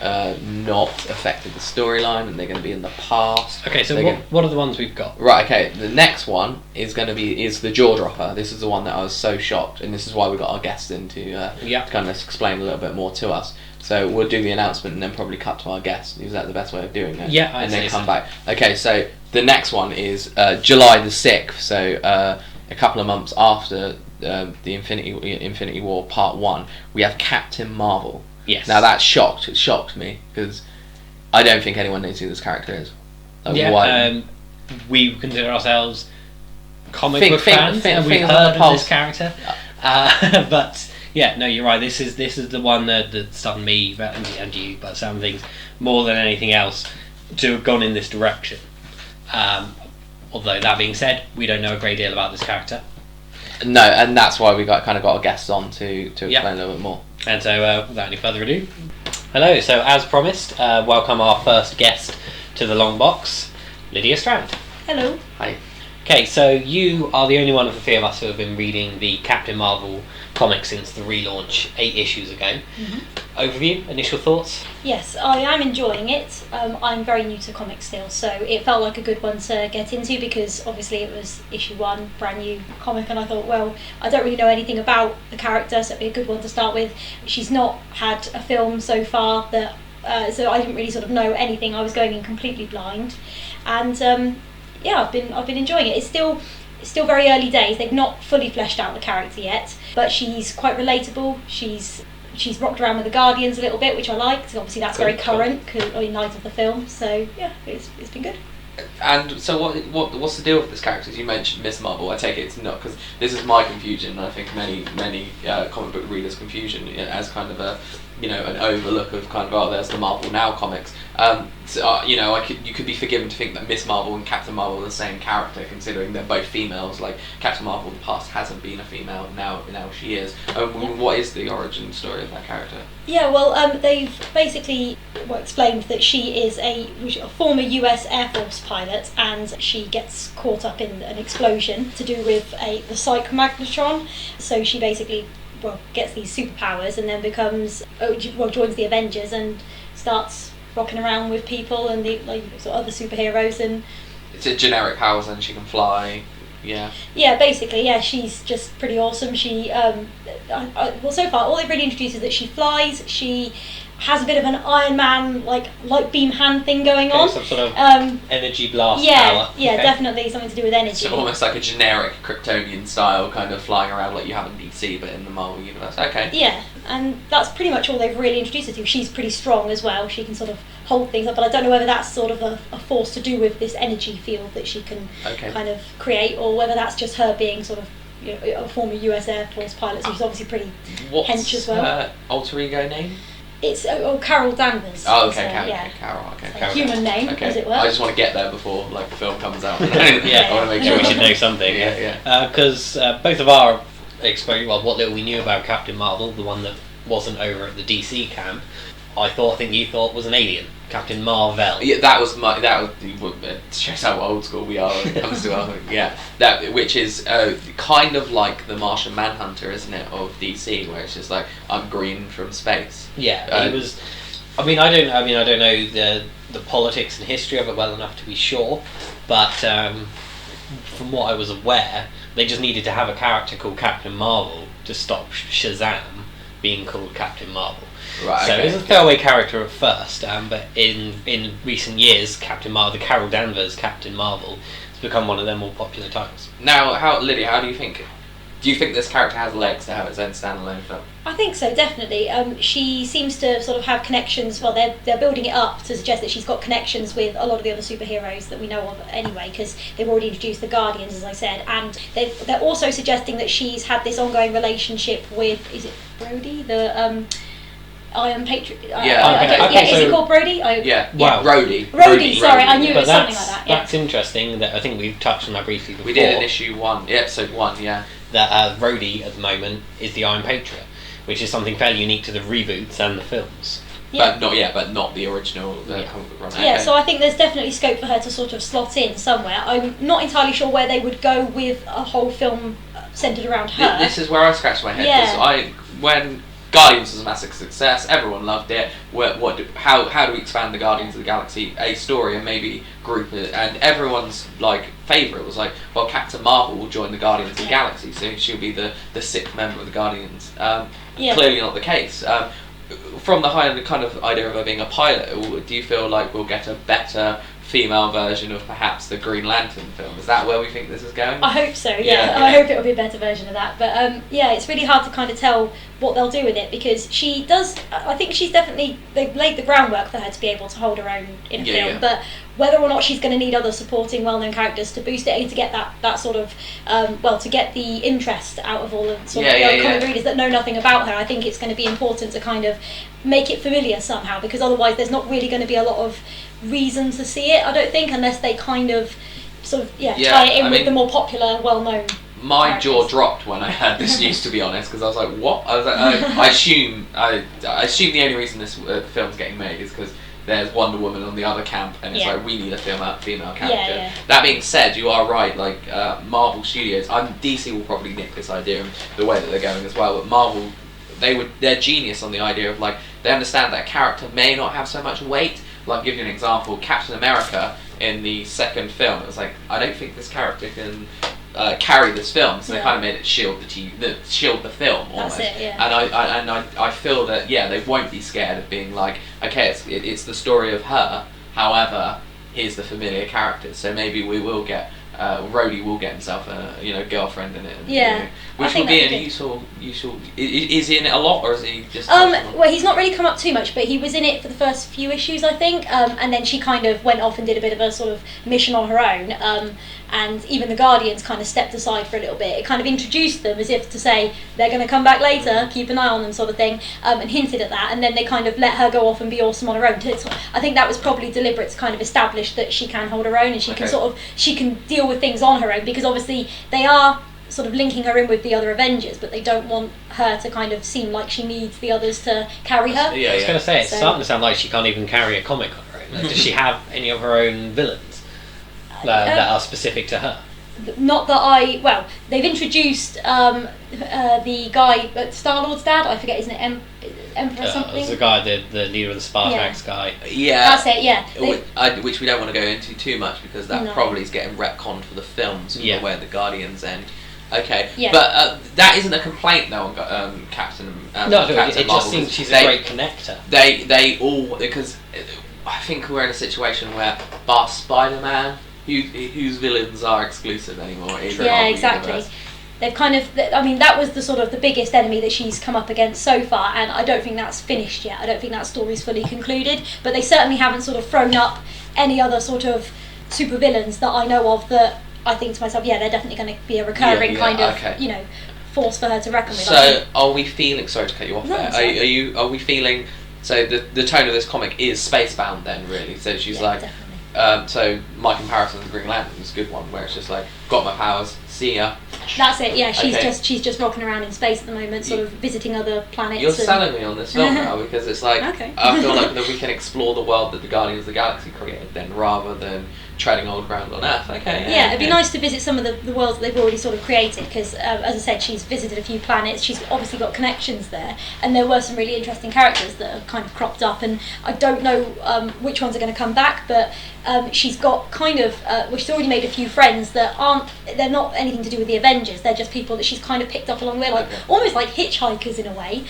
A: not affected the storyline, and they're going to be in the past?
B: Okay, so what are the ones we've got?
A: Right. Okay, the next one is the jaw dropper. This is the one that I was so shocked, and this is why we got our guest in to kind of explain a little bit more to us. So we'll do the announcement and then probably cut to our guest. Is that the best way of doing it?
B: Yeah,
A: and then come back. Okay, so the next one is July the 6th. So a couple of months after the Infinity War Part 1, we have Captain Marvel.
B: Yes.
A: Now that shocked me because I don't think anyone knows who this character is.
B: We consider ourselves comic book fans, and we've heard of this character. But yeah, no, you're right. This is the one that stunned me and you, by some things, more than anything else, to have gone in this direction. Although that being said, we don't know a great deal about this character.
A: No, and that's why we got our guests on to explain a little bit more.
B: And so, without any further ado, hello. So, as promised, welcome our first guest to the Longbox, Lydia Strand.
C: Hello.
A: Hi.
B: Okay, so you are the only one of the three of us who have been reading the Captain Marvel comic since the relaunch 8 issues ago. Overview, initial thoughts?
C: Yes, I am enjoying it. I'm very new to comics still, so it felt like a good one to get into because obviously it was issue 1, brand new comic, and I thought, well, I don't really know anything about the character, so it'd be a good one to start with. She's not had a film so far, that so I didn't really sort of know anything. I was going in completely blind, and yeah, I've been enjoying it. It's still very early days. They've not fully fleshed out the character yet, but she's quite relatable. She's rocked around with the Guardians a little bit, which I liked. Obviously, that's very current in light of the film. So yeah, it's been good.
A: And so what's the deal with this character? As you mentioned Miss Marvel, I take it it's not, because this is my confusion, and I think many comic book readers' confusion, as kind of a, an overlook of kind of, there's the Marvel Now comics. You could be forgiven to think that Miss Marvel and Captain Marvel are the same character, considering they're both females. Like Captain Marvel in the past hasn't been a female, now she is. What is the origin story of that character?
C: Yeah, well, they've basically explained that she is a former US Air Force pilot, and she gets caught up in an explosion to do with the psych magnetron. So she basically gets these superpowers and then joins the Avengers and starts rocking around with people and the other superheroes. And
A: it's a generic powers, and she can fly.
C: Yeah, basically, yeah, she's just pretty awesome. She so far all they've really introduced is that she flies. She has a bit of an Iron Man light beam hand thing going on.
B: Some sort of energy blast power.
C: Yeah, definitely something to do with energy.
A: So almost like a generic Kryptonian style kind of flying around like you have in DC, but in the Marvel universe. Okay.
C: Yeah, and that's pretty much all they've really introduced her to. She's pretty strong as well. She can sort of hold things up, but I don't know whether that's sort of a force to do with this energy field that she can kind of create, or whether that's just her being sort of a former US Air Force pilot, so she's obviously pretty hench as well.
A: What's her alter ego name?
C: It's Carol Danvers.
A: Oh, okay, Carol. Okay, Carol.
C: Human name, as it were.
A: I just want to get there before the film comes out. I want to make sure
B: we should know something. Because both of our experience, what little we knew about Captain Marvel, the one that wasn't over at the DC camp, I think you thought was an alien, Captain Marvel.
A: Yeah, that was it shows how old school we are when it comes to our which is kind of like the Martian Manhunter, isn't it, of DC, where it's just like, I'm green from space.
B: Yeah, it was. I don't know the politics and history of it well enough to be sure, but from what I was aware, they just needed to have a character called Captain Marvel to stop Shazam being called Captain Marvel.
A: Right,
B: so it was a throwaway character at first, but in recent years, Captain Marvel, the Carol Danvers Captain Marvel, has become one of their more popular titles.
A: Now, Lydia, how do you think? Do you think this character has legs to have its own standalone film?
C: I think so, definitely. She seems to sort of have connections. Well, they're building it up to suggest that she's got connections with a lot of the other superheroes that we know of anyway, because they've already introduced the Guardians, as I said, and they're also suggesting that she's had this ongoing relationship with, is it Brody, the Iron Patriot? Is he called Brody? Rhodey. Sorry, I knew it was something like that.
B: That's interesting. That I think we've touched on that briefly before.
A: We did in issue 1, episode 1. Yeah.
B: That Rhodey at the moment is the Iron Patriot, which is something fairly unique to the reboots and the films.
A: Yeah. But not the original comic book run.
C: Yeah, so I think there's definitely scope for her to sort of slot in somewhere. I'm not entirely sure where they would go with a whole film centred around her.
A: This is where I scratched my head, because when Guardians was a massive success, everyone loved it. How do we expand the Guardians of the Galaxy a story and maybe group it? And everyone's favourite was well, Captain Marvel will join the Guardians of the Galaxy, so she'll be the 6th member of the Guardians. Clearly not the case. From the high kind of idea of her being a pilot, do you feel like we'll get a better female version of perhaps the Green Lantern film? Is that where we think this is going?
C: I hope so, yeah. I hope it'll be a better version of that. But it's really hard to kind of tell what they'll do with it, because she does, I think she's definitely, they've laid the groundwork for her to be able to hold her own in a film, but whether or not she's going to need other supporting well-known characters to boost it and to get that sort of, to get the interest out of all the sort of comic readers that know nothing about her, I think it's going to be important to kind of make it familiar somehow, because otherwise there's not really going to be a lot of reason to see it, I don't think, unless they kind of tie it in with the more popular, well-known
A: my
C: characters.
A: jaw dropped when I heard this news, to be honest, because I was like, what? I was like, I assume the only reason this film's getting made is because there's Wonder Woman on the other camp, and it's like we need a female character.
C: Yeah.
A: That being said, you are right. Like Marvel Studios, DC will probably nick this idea and the way that they're going as well. But Marvel, they're genius on the idea of like they understand that a character may not have so much weight. Like, I'll give you an example. Captain America in the second film, it was like, I don't think this character can carry this film, so they kind of made it shield the film almost.
C: That's it,
A: And I feel that they won't be scared of being like, okay, it's the story of her. However, here's the familiar characters. So maybe we will get Rhodey will get himself a girlfriend in it. And, which will be a useful. Is he in it a lot, or is he just?
C: Well, he's not really come up too much, but he was in it for the first few issues, I think. And then she kind of went off and did a bit of a sort of mission on her own. And even the Guardians kind of stepped aside for a little bit. It kind of introduced them as if to say they're going to come back later, keep an eye on them, sort of thing, and hinted at that. And then they kind of let her go off and be awesome on her own. I think that was probably deliberate to kind of establish that she can hold her own and she can deal with things on her own, because obviously they are sort of linking her in with the other Avengers, but they don't want her to kind of seem like she needs the others to carry her.
B: I was going to say, it's starting to sound like she can't even carry a comic on her own. Like, does she have any of her own villains that are specific to her?
C: Not that they've introduced the guy, Star-Lord's dad, I forget his name, Emperor something.
B: It's the guy, the leader of the Spartax guy.
C: Yeah. That's it, yeah.
A: Which we don't want to go into too much, because that probably is getting retconned for the films, where the Guardians end. Okay, but that isn't a complaint though on Captain.
B: It just seems she's a great connector.
A: They all, because I think we're in a situation where bar Spider-Man, whose villains are exclusive anymore.
C: Exactly.
A: Universe.
C: They've kind of, that was the sort of the biggest enemy that she's come up against so far, and I don't think that's finished yet. I don't think that story's fully concluded, but they certainly haven't sort of thrown up any other sort of super villains that I know of that I think to myself, they're definitely going to be a recurring force for her to reckon with.
A: So are we feeling, sorry to cut you off
C: there,
A: are we feeling, so the tone of this comic is spacebound then, really? So she's like, so my comparison to Green Lantern is a good one, where it's just like, got my powers, see ya.
C: That's it, she's just rocking around in space at the moment, sort of visiting other planets.
A: You're selling me on this film now, because it's like, I feel like that we can explore the world that the Guardians of the Galaxy created then, rather than treading old ground on Earth.
C: It'd be nice to visit some of the worlds that they've already sort of created, because as I said, she's visited a few planets, she's obviously got connections there, and there were some really interesting characters that have kind of cropped up, and I don't know which ones are going to come back, but she's got kind of she's already made a few friends that they're not anything to do with the Avengers, they're just people that she's kind of picked up along the way, almost like hitchhikers in a way.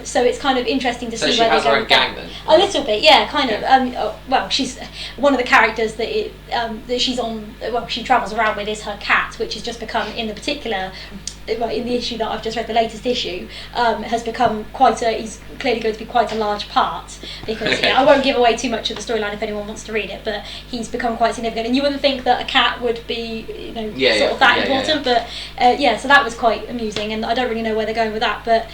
C: So it's kind of interesting to see where they go. So she has her own gang then? A little bit, kind of. She's one of the characters that she's on. She travels around with is her cat, which has just become, in the particular, in the issue that I've just read, the latest issue, has become he's clearly going to be quite a large part, because I won't give away too much of the storyline if anyone wants to read it, but he's become quite significant, and you wouldn't think that a cat would be that important, but so that was quite amusing, and I don't really know where they're going with that, but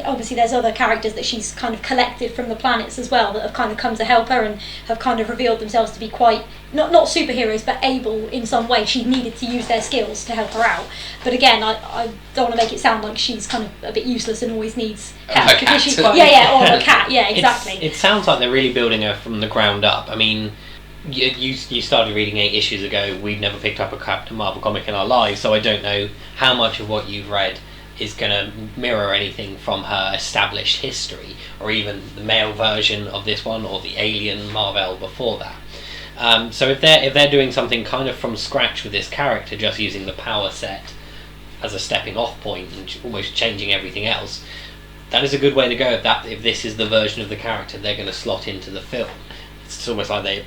C: obviously there's other characters that she's kind of collected from the planets as well that have kind of come to help her and have kind of revealed themselves to be quite not superheroes, but able in some way. She needed to use their skills to help her out, but again, I don't want to make it sound like she's kind of a bit useless and always needs help, because she's or a cat, exactly.
B: It sounds like they're really building her from the ground up. I mean, you started reading 8 issues ago. We've never picked up a Captain Marvel comic in our lives, so I don't know how much of what you've read is going to mirror anything from her established history, or even the male version of this one, or the Alien Marvel before that. So if they're doing something kind of from scratch with this character, just using the power set as a stepping off point and almost changing everything else, that is a good way to go. If this is the version of the character they're going to slot into the film, it's almost like they're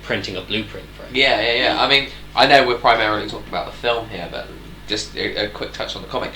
B: printing a blueprint for it.
A: I mean, I know we're primarily talking about the film here, but just a quick touch on the comic.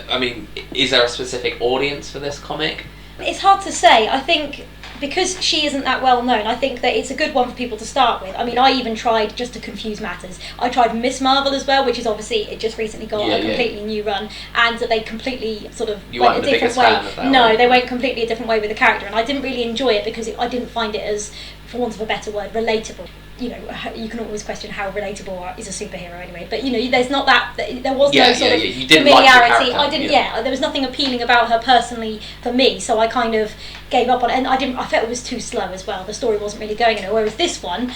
A: I mean, is there a specific audience for this comic?
C: It's hard to say. I think because she isn't that well known, I think that it's a good one for people to start with. I mean, I even tried, just to confuse matters, I tried Miss Marvel as well, which is obviously, it just recently got a completely new run, and they completely sort of went a different way. No, they went completely a different way with the character, and I didn't really enjoy it because I didn't find it as, for want of a better word, relatable. you can always question how relatable is a superhero anyway. But there's not that. There was no sort of
A: you didn't
C: familiarity.
A: Like the
C: I didn't. Yeah, there was nothing appealing about her personally for me. So I kind of gave up on it, and I felt it was too slow as well. The story wasn't really going anywhere. Whereas this one,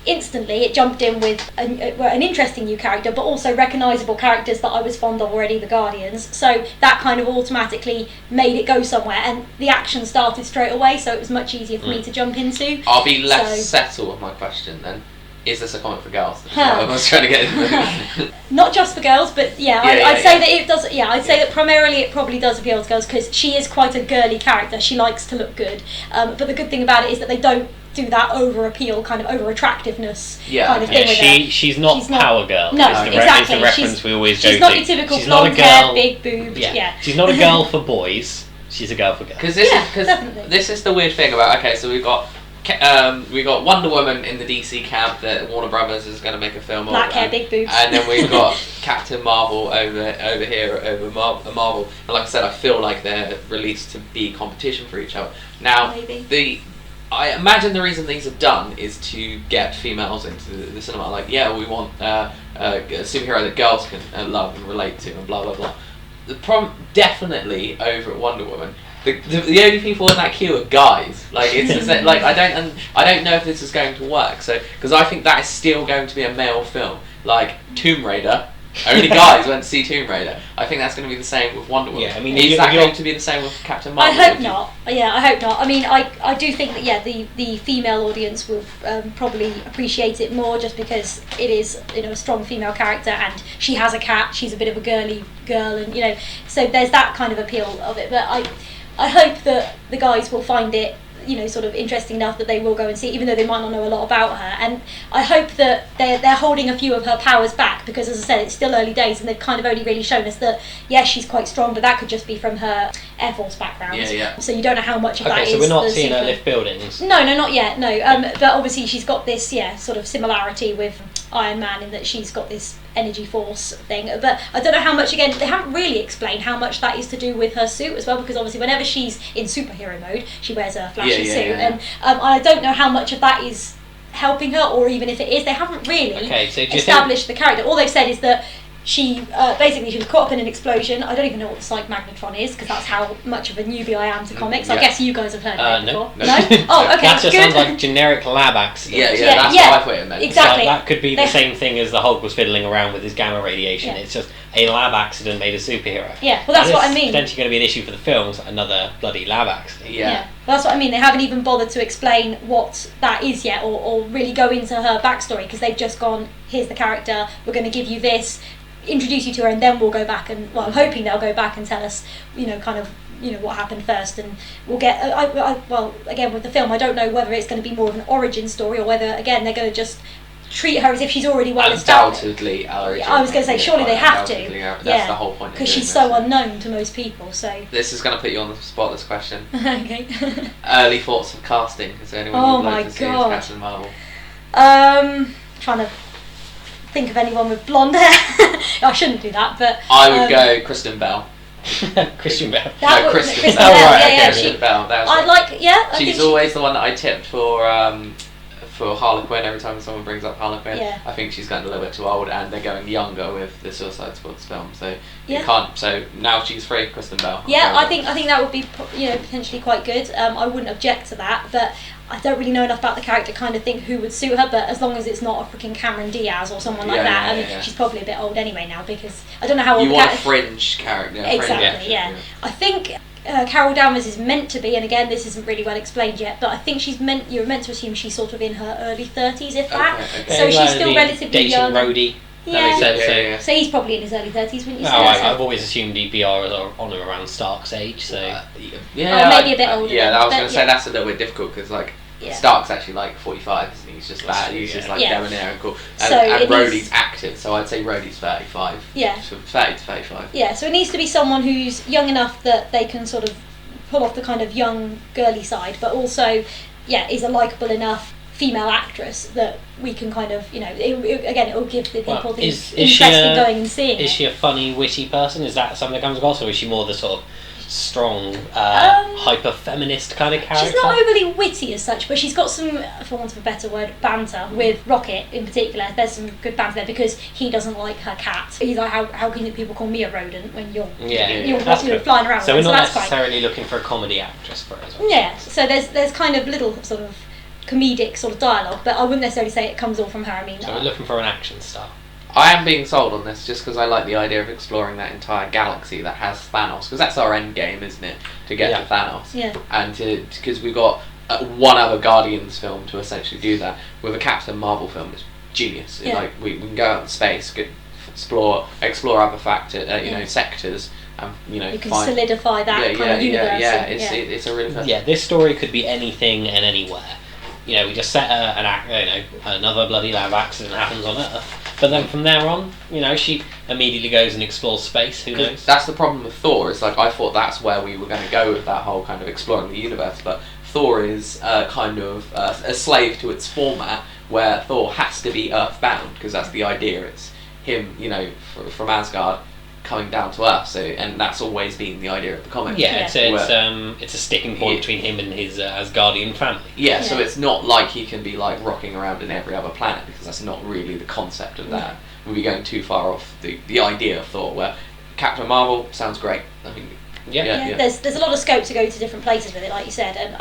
C: instantly it jumped in with an interesting new character, but also recognisable characters that I was fond of already, the Guardians. So that kind of automatically made it go somewhere, and the action started straight away. So it was much easier for me to jump into.
A: I'll be less settled with my question then. Is this a comic for girls? I was trying to get into.
C: Not just for girls, but I'd say that it does. Yeah, I'd say that primarily it probably does appeal to girls because she is quite a girly character. She likes to look good, but the good thing about it is that they don't do that over appeal, kind of over attractiveness kind of thing with her.
B: She's not Power Girl.
C: No,
B: It's
C: exactly.
B: the reference we always go to.
C: She's not your typical blonde hair, big boobs. Yeah.
B: She's not a girl for boys. She's a girl for girls.
A: Because this is the weird thing about. Okay, so we've got Wonder Woman in the DC camp that Warner Brothers is going to make a film
C: Black hair, big boobs.
A: And then we've got Captain Marvel over here over Marvel. And like I said, I feel like they're released to be competition for each other. Now, I imagine the reason these are done is to get females into the cinema. Like, we want a superhero that girls can love and relate to, and blah blah blah. The problem definitely over at Wonder Woman. The only people in that queue are guys. Like it's just, like I don't know if this is going to work. So because I think that is still going to be a male film. Like Tomb Raider, only guys went to see Tomb Raider. I think that's going to be the same with Wonder Woman.
B: Yeah, I mean,
A: is that going to be the same with Captain Marvel?
C: I hope not. Yeah, I hope not. I mean, I do think that the female audience will probably appreciate it more just because it is a strong female character and she has a cat. She's a bit of a girly girl, and so there's that kind of appeal of it. But I hope that the guys will find it, sort of interesting enough that they will go and see it, even though they might not know a lot about her. And I hope that they're holding a few of her powers back because, as I said, it's still early days and they've kind of only really shown us that, yes, she's quite strong, but that could just be from her Air Force background.
A: Yeah.
C: So you don't know how much of that is.
B: Okay, so we're not seeing her lift buildings?
C: No, not yet, no. But obviously she's got this, sort of similarity with Iron Man in that she's got this energy force thing, but I don't know how much, again, they haven't really explained how much that is to do with her suit as well, because obviously whenever she's in superhero mode she wears a flashy suit. And I don't know how much of that is helping her, or even if it is, they haven't really established the character. All they've said is that she was caught up in an explosion. I don't even know what the psych magnetron is because that's how much of a newbie I am to comics. I guess you guys have heard of it before. No? Oh, okay.
B: That just sounds like a generic lab accident.
A: That's what I thought it meant.
C: Exactly.
B: So that could be the same thing as the Hulk was fiddling around with his gamma radiation. It's just a lab accident made a superhero.
C: Yeah, well that's what I mean.
B: Potentially going to be an issue for the films, another bloody lab accident.
C: Yeah. Well, that's what I mean. They haven't even bothered to explain what that is yet, or really go into her backstory, because they've just gone, here's the character, we're going to give you this, introduce you to her, and then we'll go back and, well, I'm hoping they'll go back and tell us, what happened first, and we'll get. Well, again, with the film, I don't know whether it's going to be more of an origin story or whether, again, they're going to just treat her as if she's already well established.
A: Undoubtedly, origin.
C: I was going to say, surely they have to.
A: That's the whole point.
C: Because she's so unknown to most people. So
A: this is going to put you on the spot. This question.
C: Okay.
A: Early thoughts of casting. Is there anyone you'd like to see as Captain Marvel?
C: Trying to think of anyone with blonde hair. I shouldn't do that, but
A: I would go Kristen Bell.
B: Kristen Bell.
A: Kristen
C: Bell.
A: Kristen Bell.
C: She's
A: always the one that I tipped for Harlequin. Every time someone brings up Harlequin, I think she's gotten a little bit too old, and they're going younger with the Suicide Squad film. So you can't. So now she's free, Kristen Bell.
C: I think that would be potentially quite good. I wouldn't object to that, but I don't really know enough about the character to kind of think who would suit her. But as long as it's not a freaking Cameron Diaz or someone like that, I mean, she's probably a bit old anyway now, because I don't know how old
A: you want a fringe character.
C: Exactly. I think Carol Danvers is meant to be, and again, this isn't really well explained yet, but I think you're meant to assume she's sort of in her early 30s, if that.
A: Okay.
C: So she's still relatively young.
B: Rhodey. That makes sense.
C: So he's probably in his early 30s, wouldn't you say?
B: I've always assumed EPR are on or around Stark's age, so...
C: maybe a bit older.
A: I was going to say that's a little bit difficult, because Stark's actually like 45, isn't he? He's just fat, he's just like debonair and cool. And Rhodey's active, so I'd say Rhodey's 35.
C: Yeah.
A: So 30 to 35.
C: Yeah, so it needs to be someone who's young enough that they can sort of pull off the kind of young, girly side, but also, is a likeable enough female actress that we can kind of, it will give the people the interest in going and seeing it.
B: Is she a funny, witty person? Is that something that comes across, or is she more the sort of strong, hyper feminist kind of character.
C: She's not overly witty as such, but she's got some, for want of a better word, banter with Rocket in particular. There's some good banter there because he doesn't like her cat. He's like, how can people call me a rodent when you're flying around?
B: So we're not
C: that's
B: necessarily looking for a comedy actress for it as well.
C: Yeah, so there's kind of little sort of comedic sort of dialogue, but I wouldn't necessarily say it comes all from her. I mean,
B: so we're looking for an action star.
A: I am being sold on this just because I like the idea of exploring that entire galaxy that has Thanos, because that's our end game, isn't it? To get to Thanos.
C: Yeah.
A: And because we've got one other Guardians film to essentially do that. With a Captain Marvel film, it's genius.
C: Yeah.
A: Like we can go out in space, explore other sectors, and
C: you can solidify that kind of universe.
A: It's a really fun.
B: Yeah, this story could be anything and anywhere. We just set another bloody lab accident happens on Earth. But then from there on, she immediately goes and explores space. Who knows?
A: That's the problem with Thor. It's like I thought that's where we were going to go with that whole kind of exploring the universe. But Thor is kind of a slave to its format, where Thor has to be Earthbound because that's the idea. It's him, from Asgard coming down to Earth. So, and that's always been the idea of the comic.
B: Yeah, it's a sticking point between him and his Asgardian family.
A: Yeah, so it's not like he can be like rocking around in every other planet, because that's not really the concept of that. We'd be going too far off the idea of Thor, where Captain Marvel sounds great. I mean,
C: there's a lot of scope to go to different places with it, like you said, and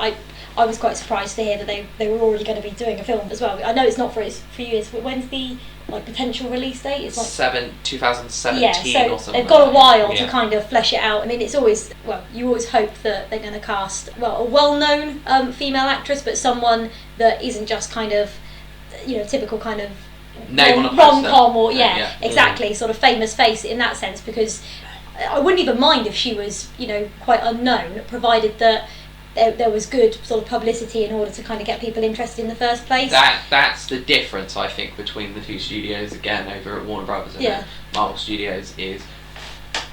C: I was quite surprised to hear that they were already going to be doing a film as well. I know it's not for years, but when's the potential release date? It's like
A: 2017 or something.
C: They've got a while to kind of flesh it out. I mean, it's always, you always hope that they're going to cast a well-known female actress, but someone that isn't just kind of typical kind of rom-com or exactly sort of famous face in that sense, because I wouldn't even mind if she was quite unknown, provided that there was good sort of publicity in order to kind of get people interested in the first place.
A: That's the difference, I think, between the two studios again over at Warner Brothers and Marvel Studios is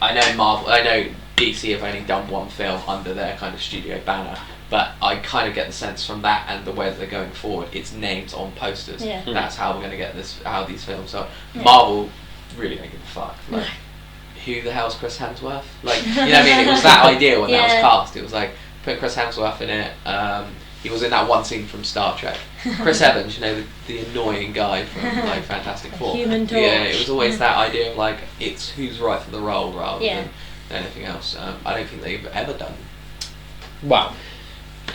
A: I know DC have only done one film under their kind of studio banner, but I kind of get the sense from that and the way that they're going forward, it's names on posters.
C: Yeah.
A: That's how we're going to get how these films are. Marvel really don't give a fuck. Like, who the hell's Chris Hemsworth? Like, you know what I mean? It was that idea when that was cast. It was like, put Chris Hemsworth in it. He was in that one scene from Star Trek. Chris Evans, the annoying guy from like Fantastic Four.
C: Human Torch.
A: Yeah, it was always that idea of like it's who's right for the role rather than anything else. I don't think they've ever done.
B: Well,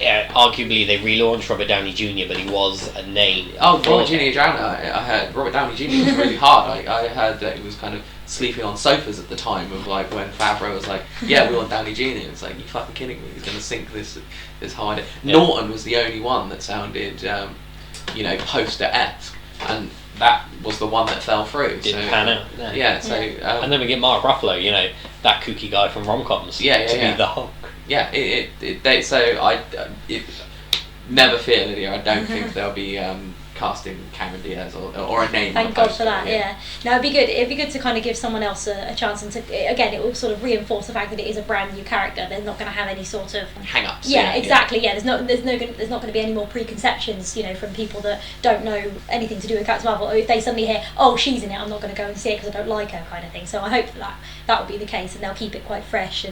B: yeah, arguably they relaunched Robert Downey Jr., but he was a name.
A: Oh, Robert Jr. I heard Robert Downey Jr. was really hard. I heard that he was kind of sleeping on sofas at the time of like when Favreau was like, yeah, we want Downey Jr. It's like, you fucking kidding me? He's going to sink this hard. Yeah. Norton was the only one that sounded, poster-esque, and that was the one that fell through.
B: Didn't pan out. No.
A: Yeah. So
B: and then we get Mark Ruffalo, that kooky guy from rom-coms, to be the Hulk.
A: Yeah, never fear, Lydia. I don't think they'll be casting Cameron Diaz or a name.
C: Thank God for that. Yeah. No, it'd be good. It'd be good to kind of give someone else a chance, and again, it will sort of reinforce the fact that it is a brand new character. They're not going to have any sort of
A: hang-ups.
C: Yeah, exactly. Yeah, there's not going to be any more preconceptions, from people that don't know anything to do with Captain Marvel. Or if they suddenly hear, oh, she's in it, I'm not going to go and see it because I don't like her, kind of thing. So I hope that will be the case, and they'll keep it quite fresh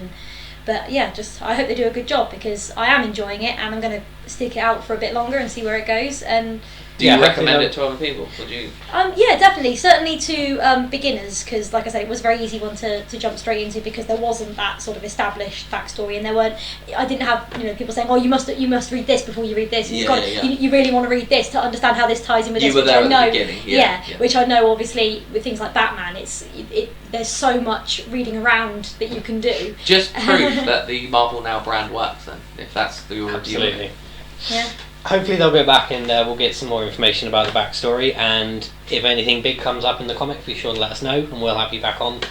C: But yeah, I hope they do a good job, because I am enjoying it and I'm going to stick it out for a bit longer and see where it goes. And
A: do you recommend it to other people? Would you?
C: Yeah, definitely. Certainly to beginners, because like I said, it was a very easy one to jump straight into, because there wasn't that sort of established backstory, and I didn't have people saying, oh, you must read this before you read this. You really want to read this to understand how this ties in with this.
A: You were there at the beginning. Yeah,
C: which I know obviously with things like Batman, there's so much reading around that you can do.
A: Just proof that the Marvel Now brand works then, if that's the review.
B: Absolutely.
C: Yeah.
B: Hopefully they'll go back and we'll get some more information about the backstory, and if anything big comes up in the comic, be sure to let us know, and we'll have you back on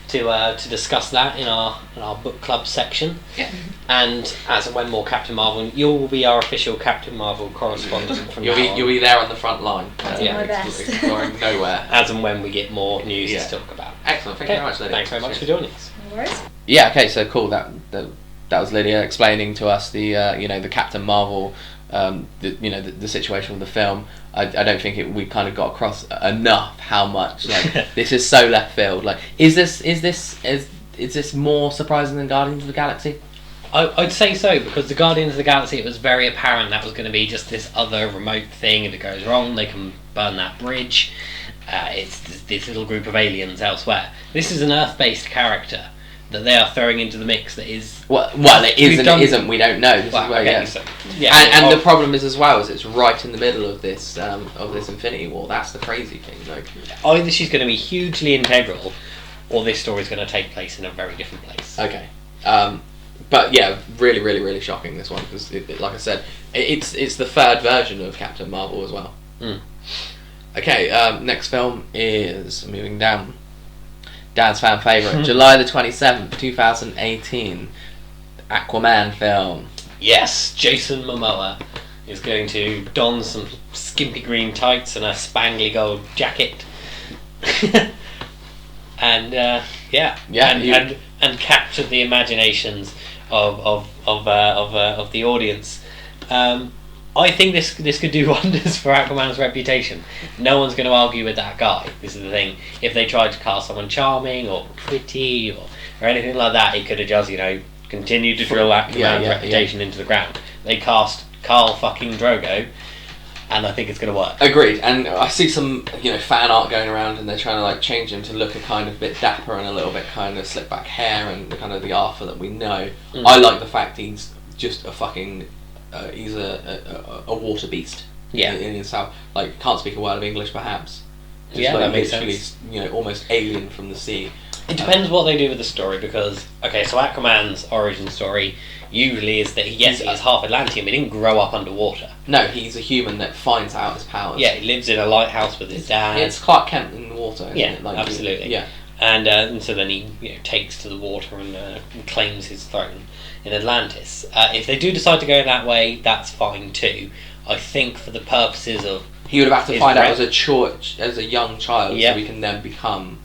B: to discuss that in our book club section.
A: Yeah.
B: And as and when more Captain Marvel, you'll be our official Captain Marvel correspondent from
A: you'll be there on the front line.
C: I'll do my best.
A: Exploring nowhere.
B: As and when we get more news to talk about.
A: Excellent. Thank you very much, Lydia.
B: Thanks very much for joining us.
C: No worries.
A: Yeah. Okay. So cool. That was Lydia explaining to us the Captain Marvel. The situation with the film. I don't think we kind of got across enough how much this is so left field. Like, is this
D: is this more surprising than Guardians of the Galaxy?
B: I'd say so, because the Guardians of the Galaxy, it was very apparent that was going to be just this other remote thing. If it goes wrong, they can burn that bridge. It's this little group of aliens elsewhere. This is an Earth-based character that they are throwing into the mix that is...
D: Well, it is and it isn't, we don't know. This is where,
B: So,
D: and the problem is as well, is it's right in the middle of this Infinity War. That's the crazy thing. Like,
B: either she's going to be hugely integral, or this story's going to take place in a very different place.
D: Okay. But yeah, really, really, really shocking, this one, because, like I said, it's the third version of Captain Marvel as well.
B: Mm.
D: Okay, next film is, moving down, Dan's fan favourite, July the 27th, 2018, Aquaman film.
B: Yes, Jason Momoa is going to don some skimpy green tights and a spangly gold jacket. and and capture the imaginations of the audience. I think this could do wonders for Aquaman's reputation. No one's going to argue with that guy. This is the thing. If they tried to cast someone charming or pretty or anything like that, it could have just continued to drill Aquaman's reputation into the ground. They cast Carl fucking Drogo, and I think it's going to work.
D: Agreed. And I see some fan art going around, and they're trying to change him to look a kind of bit dapper and a little bit kind of slick back hair and the kind of the Arthur that we know. I like the fact he's just a fucking he's a water beast. In himself, can't speak a word of English perhaps. Just
B: that makes sense.
D: Almost alien from the sea.
B: It depends what they do with the story, because so Aquaman's origin story usually is that he is half Atlantean, but he didn't grow up underwater.
D: No, he's a human that finds out his powers.
B: Yeah, he lives in a lighthouse with his dad.
D: It's Clark Kent in the water. Isn't it?
B: Absolutely.
D: Yeah.
B: And so then he takes to the water and claims his throne in Atlantis. If they do decide to go that way, that's fine too. I think for the purposes of
D: he would have to find out as a young child, so he can then become.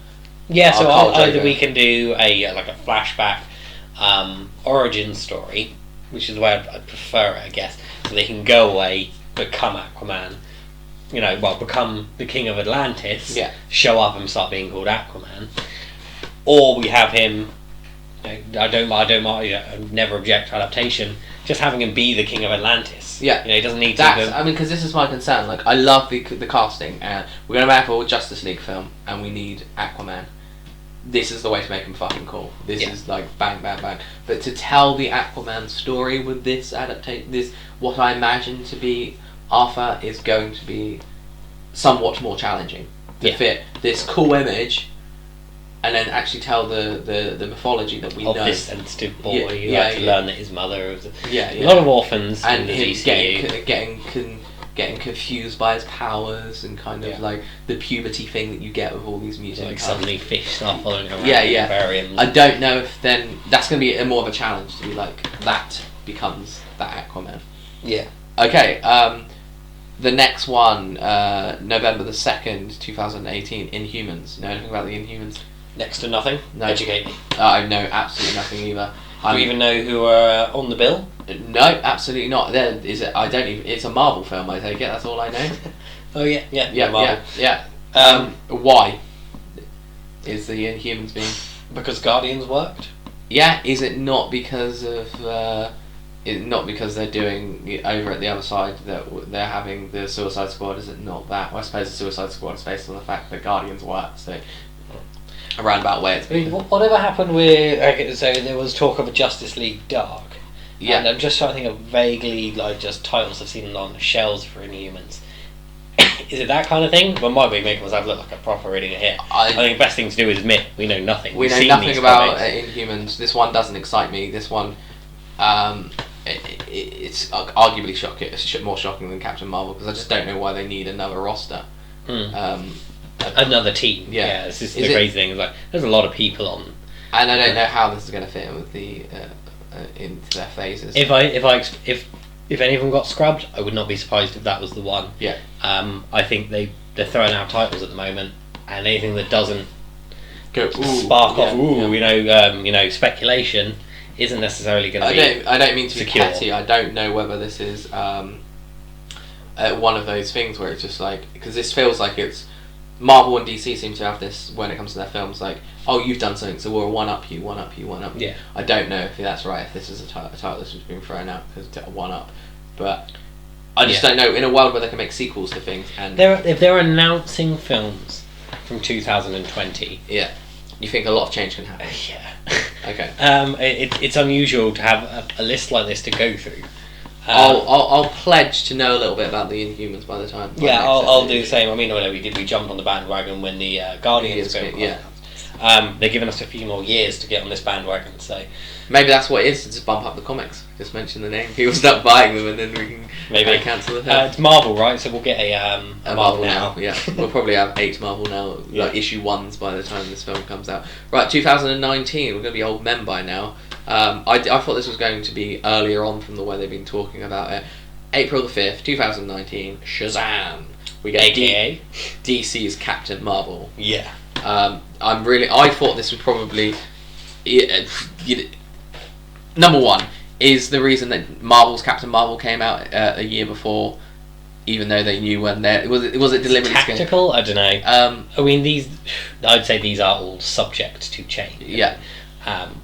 B: Yeah, so either we can do a flashback origin story, which is the way I'd prefer it, I guess, so they can go away, become Aquaman, become the King of Atlantis, show up and start being called Aquaman, or we have him. I never object to adaptation. Just having him be the King of Atlantis.
D: Yeah,
B: he doesn't need to.
D: because this is my concern. I love the casting, and we're gonna make a Justice League film, and we need Aquaman. This is the way to make him fucking cool. This is bang, bang, bang. But to tell the Aquaman story with this adaptation, what I imagine to be Arthur is going to be somewhat more challenging to fit this cool image. And then actually tell the mythology that we know.
B: This sensitive boy who had to learn that his mother was a lot of orphans
D: and
B: in the
D: him
B: DCU.
D: getting confused by his powers and kind of the puberty thing that you get with all these mutant
B: suddenly fish start following around.
D: Aquariums. I don't know if then that's going to be more of a challenge to be that becomes that Aquaman.
B: Yeah.
D: Okay. The next one, November the 2nd, 2018, Inhumans. Know anything about the Inhumans?
B: Next to nothing.
D: No.
B: Educate me.
D: I know absolutely nothing either.
B: Do you even know who are on the bill?
D: No, absolutely not. There is it. I don't even. It's a Marvel film. I take it. That's all I know.
B: Oh yeah. Marvel.
D: Why is the Inhumans being?
B: Because Guardians worked.
D: Yeah. Is it not because of? Not because they're doing over at the other side that they're having the Suicide Squad? Is it not that? Well, I suppose the Suicide Squad is based on the fact that Guardians worked. So. A roundabout way.
B: Whatever happened with so there was talk of a Justice League Dark.
D: Yeah.
B: And I'm just trying to think of vaguely just titles I've seen on shelves for Inhumans. Is it that kind of thing? Well, might be making myself look like a proper idiot here. I think the best thing to do is admit we know nothing.
D: We know nothing about Inhumans. This one doesn't excite me. This one, it's arguably shocking. It's more shocking than Captain Marvel because I just don't know why they need another roster.
B: Another team. Yeah, this is the crazy thing. There's a lot of people on,
D: and I don't know how this is going to fit in with the into their phases.
B: If any of them got scrubbed, I would not be surprised if that was the one.
D: Yeah.
B: I think they're throwing out titles at the moment, and anything that doesn't
D: spark
B: off, speculation isn't necessarily going to be.
D: I don't mean to
B: secure.
D: be petty. I don't know whether this is one of those things where it's just because this feels like it's Marvel and DC seem to have this when it comes to their films, like, oh, you've done something, so we'll one up you.
B: Yeah.
D: I don't know if that's right, if this is a title that's just been thrown out because it's a one up, but I just don't know. In a world where they can make sequels to things, and
B: if they're announcing films from 2020,
D: you think a lot of change can happen.
B: Yeah.
D: Okay.
B: It's unusual to have a list like this to go through.
D: I'll pledge to know a little bit about the Inhumans by the time.
B: Yeah, I'll do the same. I mean, no, we jumped on the bandwagon when the Guardians film came out. They're giving us a few more years to get on this bandwagon, so
D: maybe that's what it is, to just bump up the comics. Just mention the name, people start buying them, and then we can
B: maybe
D: cancel the film.
B: It's Marvel, right? So we'll get a
D: Marvel now. Yeah, we'll probably have 8 Marvel now, like issue 1s by the time this film comes out. Right, 2019. We're going to be old men by now. I thought this was going to be earlier on from the way they've been talking about it. April the 5th, 2019. Shazam! We get
B: AKA
D: DC's Captain Marvel.
B: Yeah.
D: I thought this would probably number one is the reason that Marvel's Captain Marvel came out a year before, even though they knew when there was it deliberately
B: tactical. I don't know. I mean, I'd say these are all subject to change.
D: Yeah.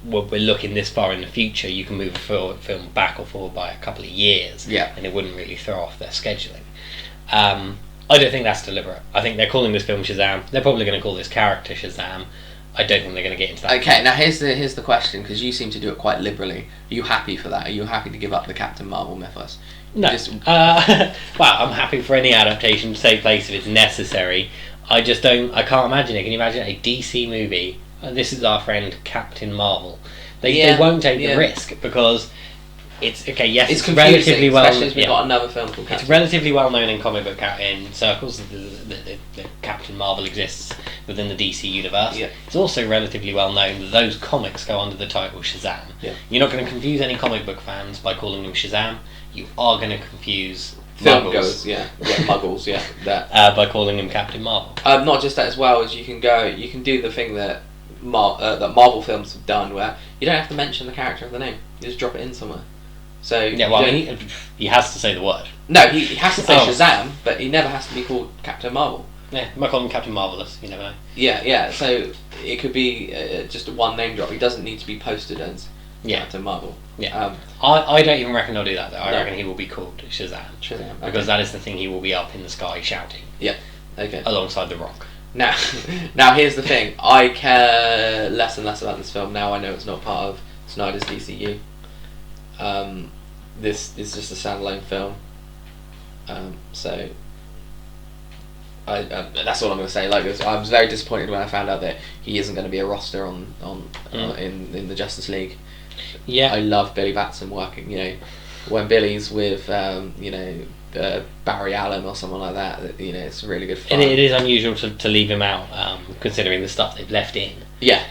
B: When we're looking this far in the future, you can move a film back or forward by a couple of years, and it wouldn't really throw off their scheduling. I don't think that's deliberate. I think they're calling this film Shazam. They're probably going to call this character Shazam. I don't think they're going to get into that.
D: Okay, now here's the question, because you seem to do it quite liberally. Are you happy for that? Are you happy to give up the Captain Marvel mythos?
B: No. Well, I'm happy for any adaptation to take place if it's necessary. I can't imagine it. Can you imagine a DC movie? This is our friend Captain Marvel. They won't take the risk because it's okay. Yes, it's relatively well.
D: Especially as we've got another film called Captain.
B: It's relatively well known in comic book in circles. The Captain Marvel exists within the DC universe.
D: Yeah.
B: It's also relatively well known that those comics go under the title Shazam.
D: Yeah.
B: You're not going to confuse any comic book fans by calling them Shazam. You are going to confuse
D: film
B: muggles.
D: goers, muggles, that
B: by calling him Captain Marvel.
D: Not just that as well, as you can do the thing that that Marvel films have done, where you don't have to mention the character of the name. You just drop it in somewhere. So
B: he has to say the word.
D: No, he has to say Shazam, but he never has to be called Captain Marvel.
B: Yeah, you might call him Captain Marvelous. You never know.
D: Yeah. So it could be just a one name drop. He doesn't need to be posted as Captain Marvel.
B: Yeah. I don't even reckon he'll do that though. I reckon he will be called Shazam.
D: Shazam.
B: Because that is the thing. He will be up in the sky shouting.
D: Yeah. Okay.
B: Alongside the Rock.
D: Now here's the thing. I care less and less about this film now. I know it's not part of Snyder's DCU. This is just a standalone film. So that's all I'm going to say. Like, I was very disappointed when I found out that he isn't going to be a roster in the Justice League.
B: Yeah,
D: I love Billy Batson working. When Billy's with Barry Allen or someone like that, it's really good fun.
B: And it is unusual to leave him out, considering the stuff they've left in.
D: Yeah.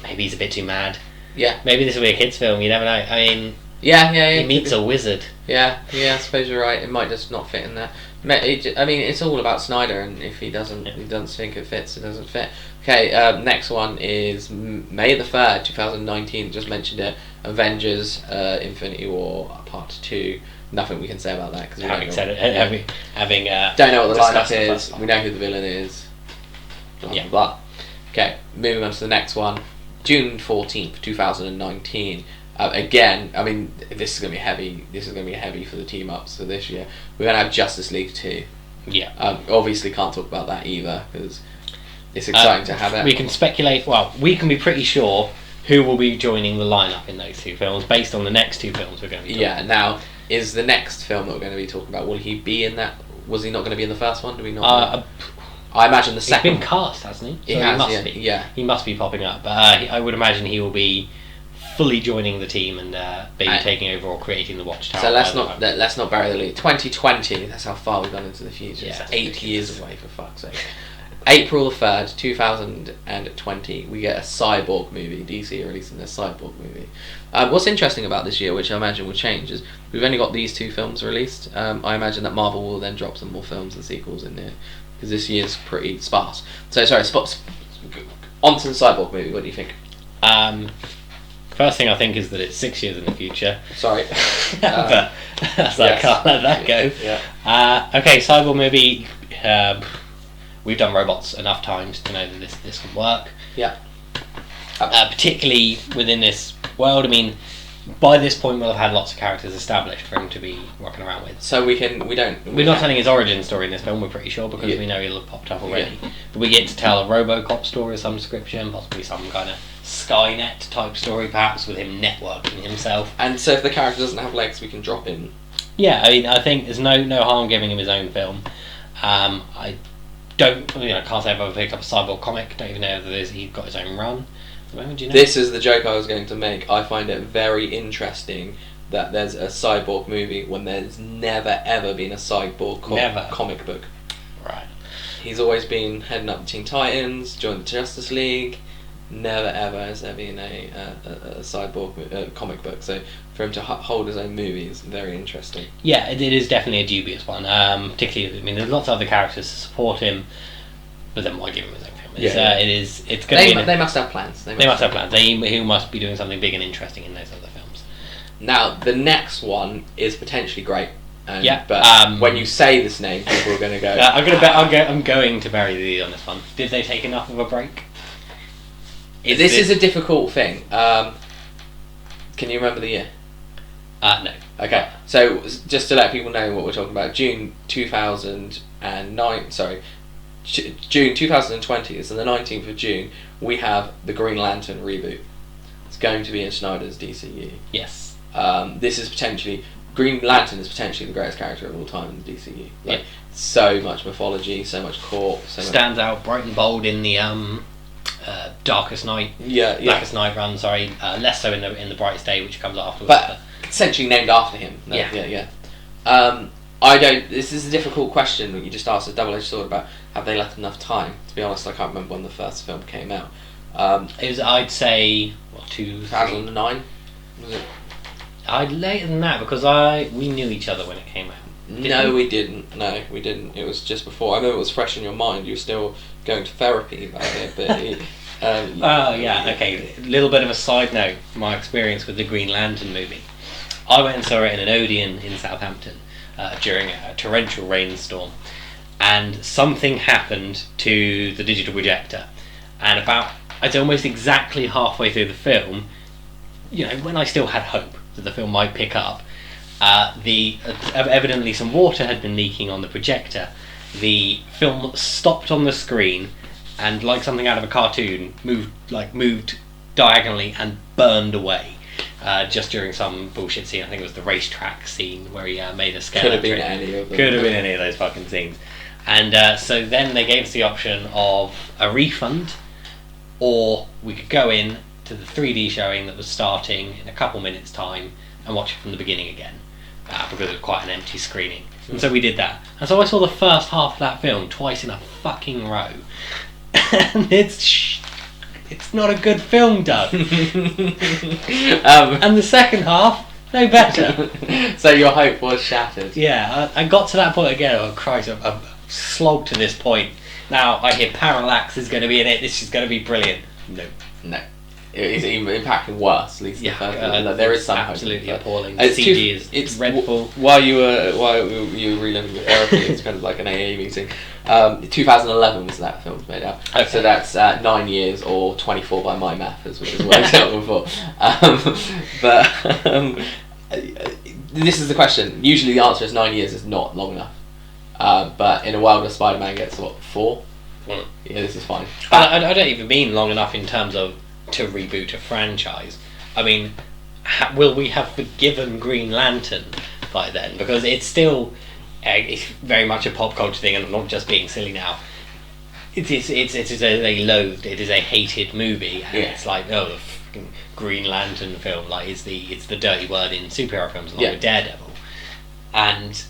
B: Maybe he's a bit too mad.
D: Yeah.
B: Maybe this will be a kids' film. You never know. I mean.
D: Yeah.
B: He meets a wizard.
D: Yeah. I suppose you're right. It might just not fit in there. I mean, it's all about Snyder, and if he doesn't think it fits, it doesn't fit. Okay. Next one is May the 3rd, 2019. Just mentioned it. Avengers: Infinity War Part 2. Nothing we can say about that because we
B: having said it.
D: Don't know what the lineup is. We know who the villain is. Blah, blah. Okay. Moving on to the next one. June 14th, 2019. Again, I mean, this is going to be heavy. This is going to be heavy for the team ups for this year. We're going to have Justice League 2.
B: Yeah.
D: Obviously, can't talk about that either because it's exciting to have it.
B: We can speculate. Well, we can be pretty sure who will be joining the lineup in those two films based on the next two films we're going to be talking about.
D: Now, is the next film that we're going to be talking about, will he be in that? Was he not going to be in the first one? Do we not? I imagine the second.
B: He's been cast, hasn't he?
D: He must be. Yeah.
B: He must be popping up. I would imagine he will be fully joining the team and maybe taking over or creating the Watchtower.
D: So let's not bury the lead. 2020. That's how far we've gone into the future.
B: Yeah,
D: it's 8 years away, for fuck's sake. April the 3rd, 2020. We get a Cyborg movie. DC are releasing their Cyborg movie. What's interesting about this year, which I imagine will change, is we've only got these two films released. I imagine that Marvel will then drop some more films and sequels in there, because this year's pretty sparse. So sorry, onto the Cyborg movie. What do you think?
B: First thing I think is that it's 6 years in the future.
D: Sorry,
B: but So I can't let that go.
A: Yeah.
B: Okay, Cyborg movie. We've done robots enough times to know that this can work.
A: Yeah.
B: Particularly within this world. I mean, by this point we'll have had lots of characters established for him to be rocking around with.
A: So we're
B: not telling his origin story in this film, we're pretty sure, because we know he'll have popped up already. Yeah. But we get to tell a RoboCop story of some description, possibly some kind of Skynet type story, perhaps with him networking himself.
A: And so if the character doesn't have legs, we can drop in.
B: Yeah, I mean, I think there's no harm giving him his own film. I can't say I've ever picked up a Cyborg comic. Don't even know whether he's got his own run. Do you know?
A: This is the joke I was going to make. I find it very interesting that there's a Cyborg movie when there's never ever been a Cyborg comic book.
B: Right.
A: He's always been heading up the Teen Titans, joined the Justice League. Never ever has there been a Cyborg comic book. So for him to hold his own movie is very interesting.
B: Yeah, it is definitely a dubious one. Particularly, I mean, there's lots of other characters to support him, but then why give him his own film? It's going to be.
A: They must have plans.
B: They must have plans. He must be doing something big and interesting in those other films.
A: Now, the next one is potentially great.
B: Yeah.
A: But when you say this name, people are going to go.
B: I'm going to bury the lead on this one. Did they take enough of a break?
A: This is a difficult thing. Can you remember the year?
B: No.
A: Okay. So just to let people know what we're talking about, June 2009. Sorry. June 2020, so the 19th of June, we have the Green Lantern reboot. It's going to be in Snyder's DCU.
B: Yes.
A: This is potentially... Green Lantern is potentially the greatest character of all time in the DCU.
B: Yeah.
A: So much mythology, so much corp.
B: Stands out bright and bold in the Darkest Night. Blackest Night run, sorry. Less so in the Brightest Day, which comes afterwards.
A: But essentially named after him. This is a difficult question that you just asked, a double-edged sword about have they left enough time. To be honest, I can't remember when the first film came out.
B: It was, I'd say,
A: 2009? Was it?
B: I'd later than that, because we knew each other when it came out.
A: No, we didn't. No, we didn't. It was just before. I remember it was fresh in your mind. You were still going to therapy about it, but...
B: okay. A little bit of a side note, my experience with the Green Lantern movie. I went and saw it in an Odeon in Southampton during a torrential rainstorm, and something happened to the digital projector, and I'd say almost exactly halfway through the film, when I still had hope that the film might pick up, evidently some water had been leaking on the projector. The film stopped on the screen, and like something out of a cartoon, moved diagonally and burned away. Just during some bullshit scene. I think it was the racetrack scene where he made a skeleton.
A: Could have been any of them.
B: Could have been any of those fucking scenes. And so then they gave us the option of a refund, or we could go in to the 3D showing that was starting in a couple minutes' time and watch it from the beginning again, because it was quite an empty screening. And so we did that. And so I saw the first half of that film twice in a fucking row. And it's not a good film, Doug. And the second half, no better.
A: So your hope was shattered.
B: Yeah, I got to that point again. Oh Christ, I'm slogged to this point. Now I hear Parallax is going to be in it. This is going to be brilliant. No.
A: It's even impacting worse. At least there is some
B: absolutely
A: hope.
B: Appalling. CG is dreadful.
A: While you were reliving your therapy, it's kind of like an AA meeting. 2011 was that film made out.
B: Okay.
A: So that's 9 years or 24 by my math, as what I said before. This is the question. Usually the answer is 9 years is not long enough. But in a world where Spider-Man gets 4? Yeah, this is fine.
B: I don't even mean long enough in terms of to reboot a franchise. I mean, will we have forgiven Green Lantern by then? Because it's still it's very much a pop culture thing, and I'm not just being silly now. It is a loathed, it is a hated movie, and it's like, the fucking Green Lantern film, like it's the dirty word in superhero films, along with Daredevil, and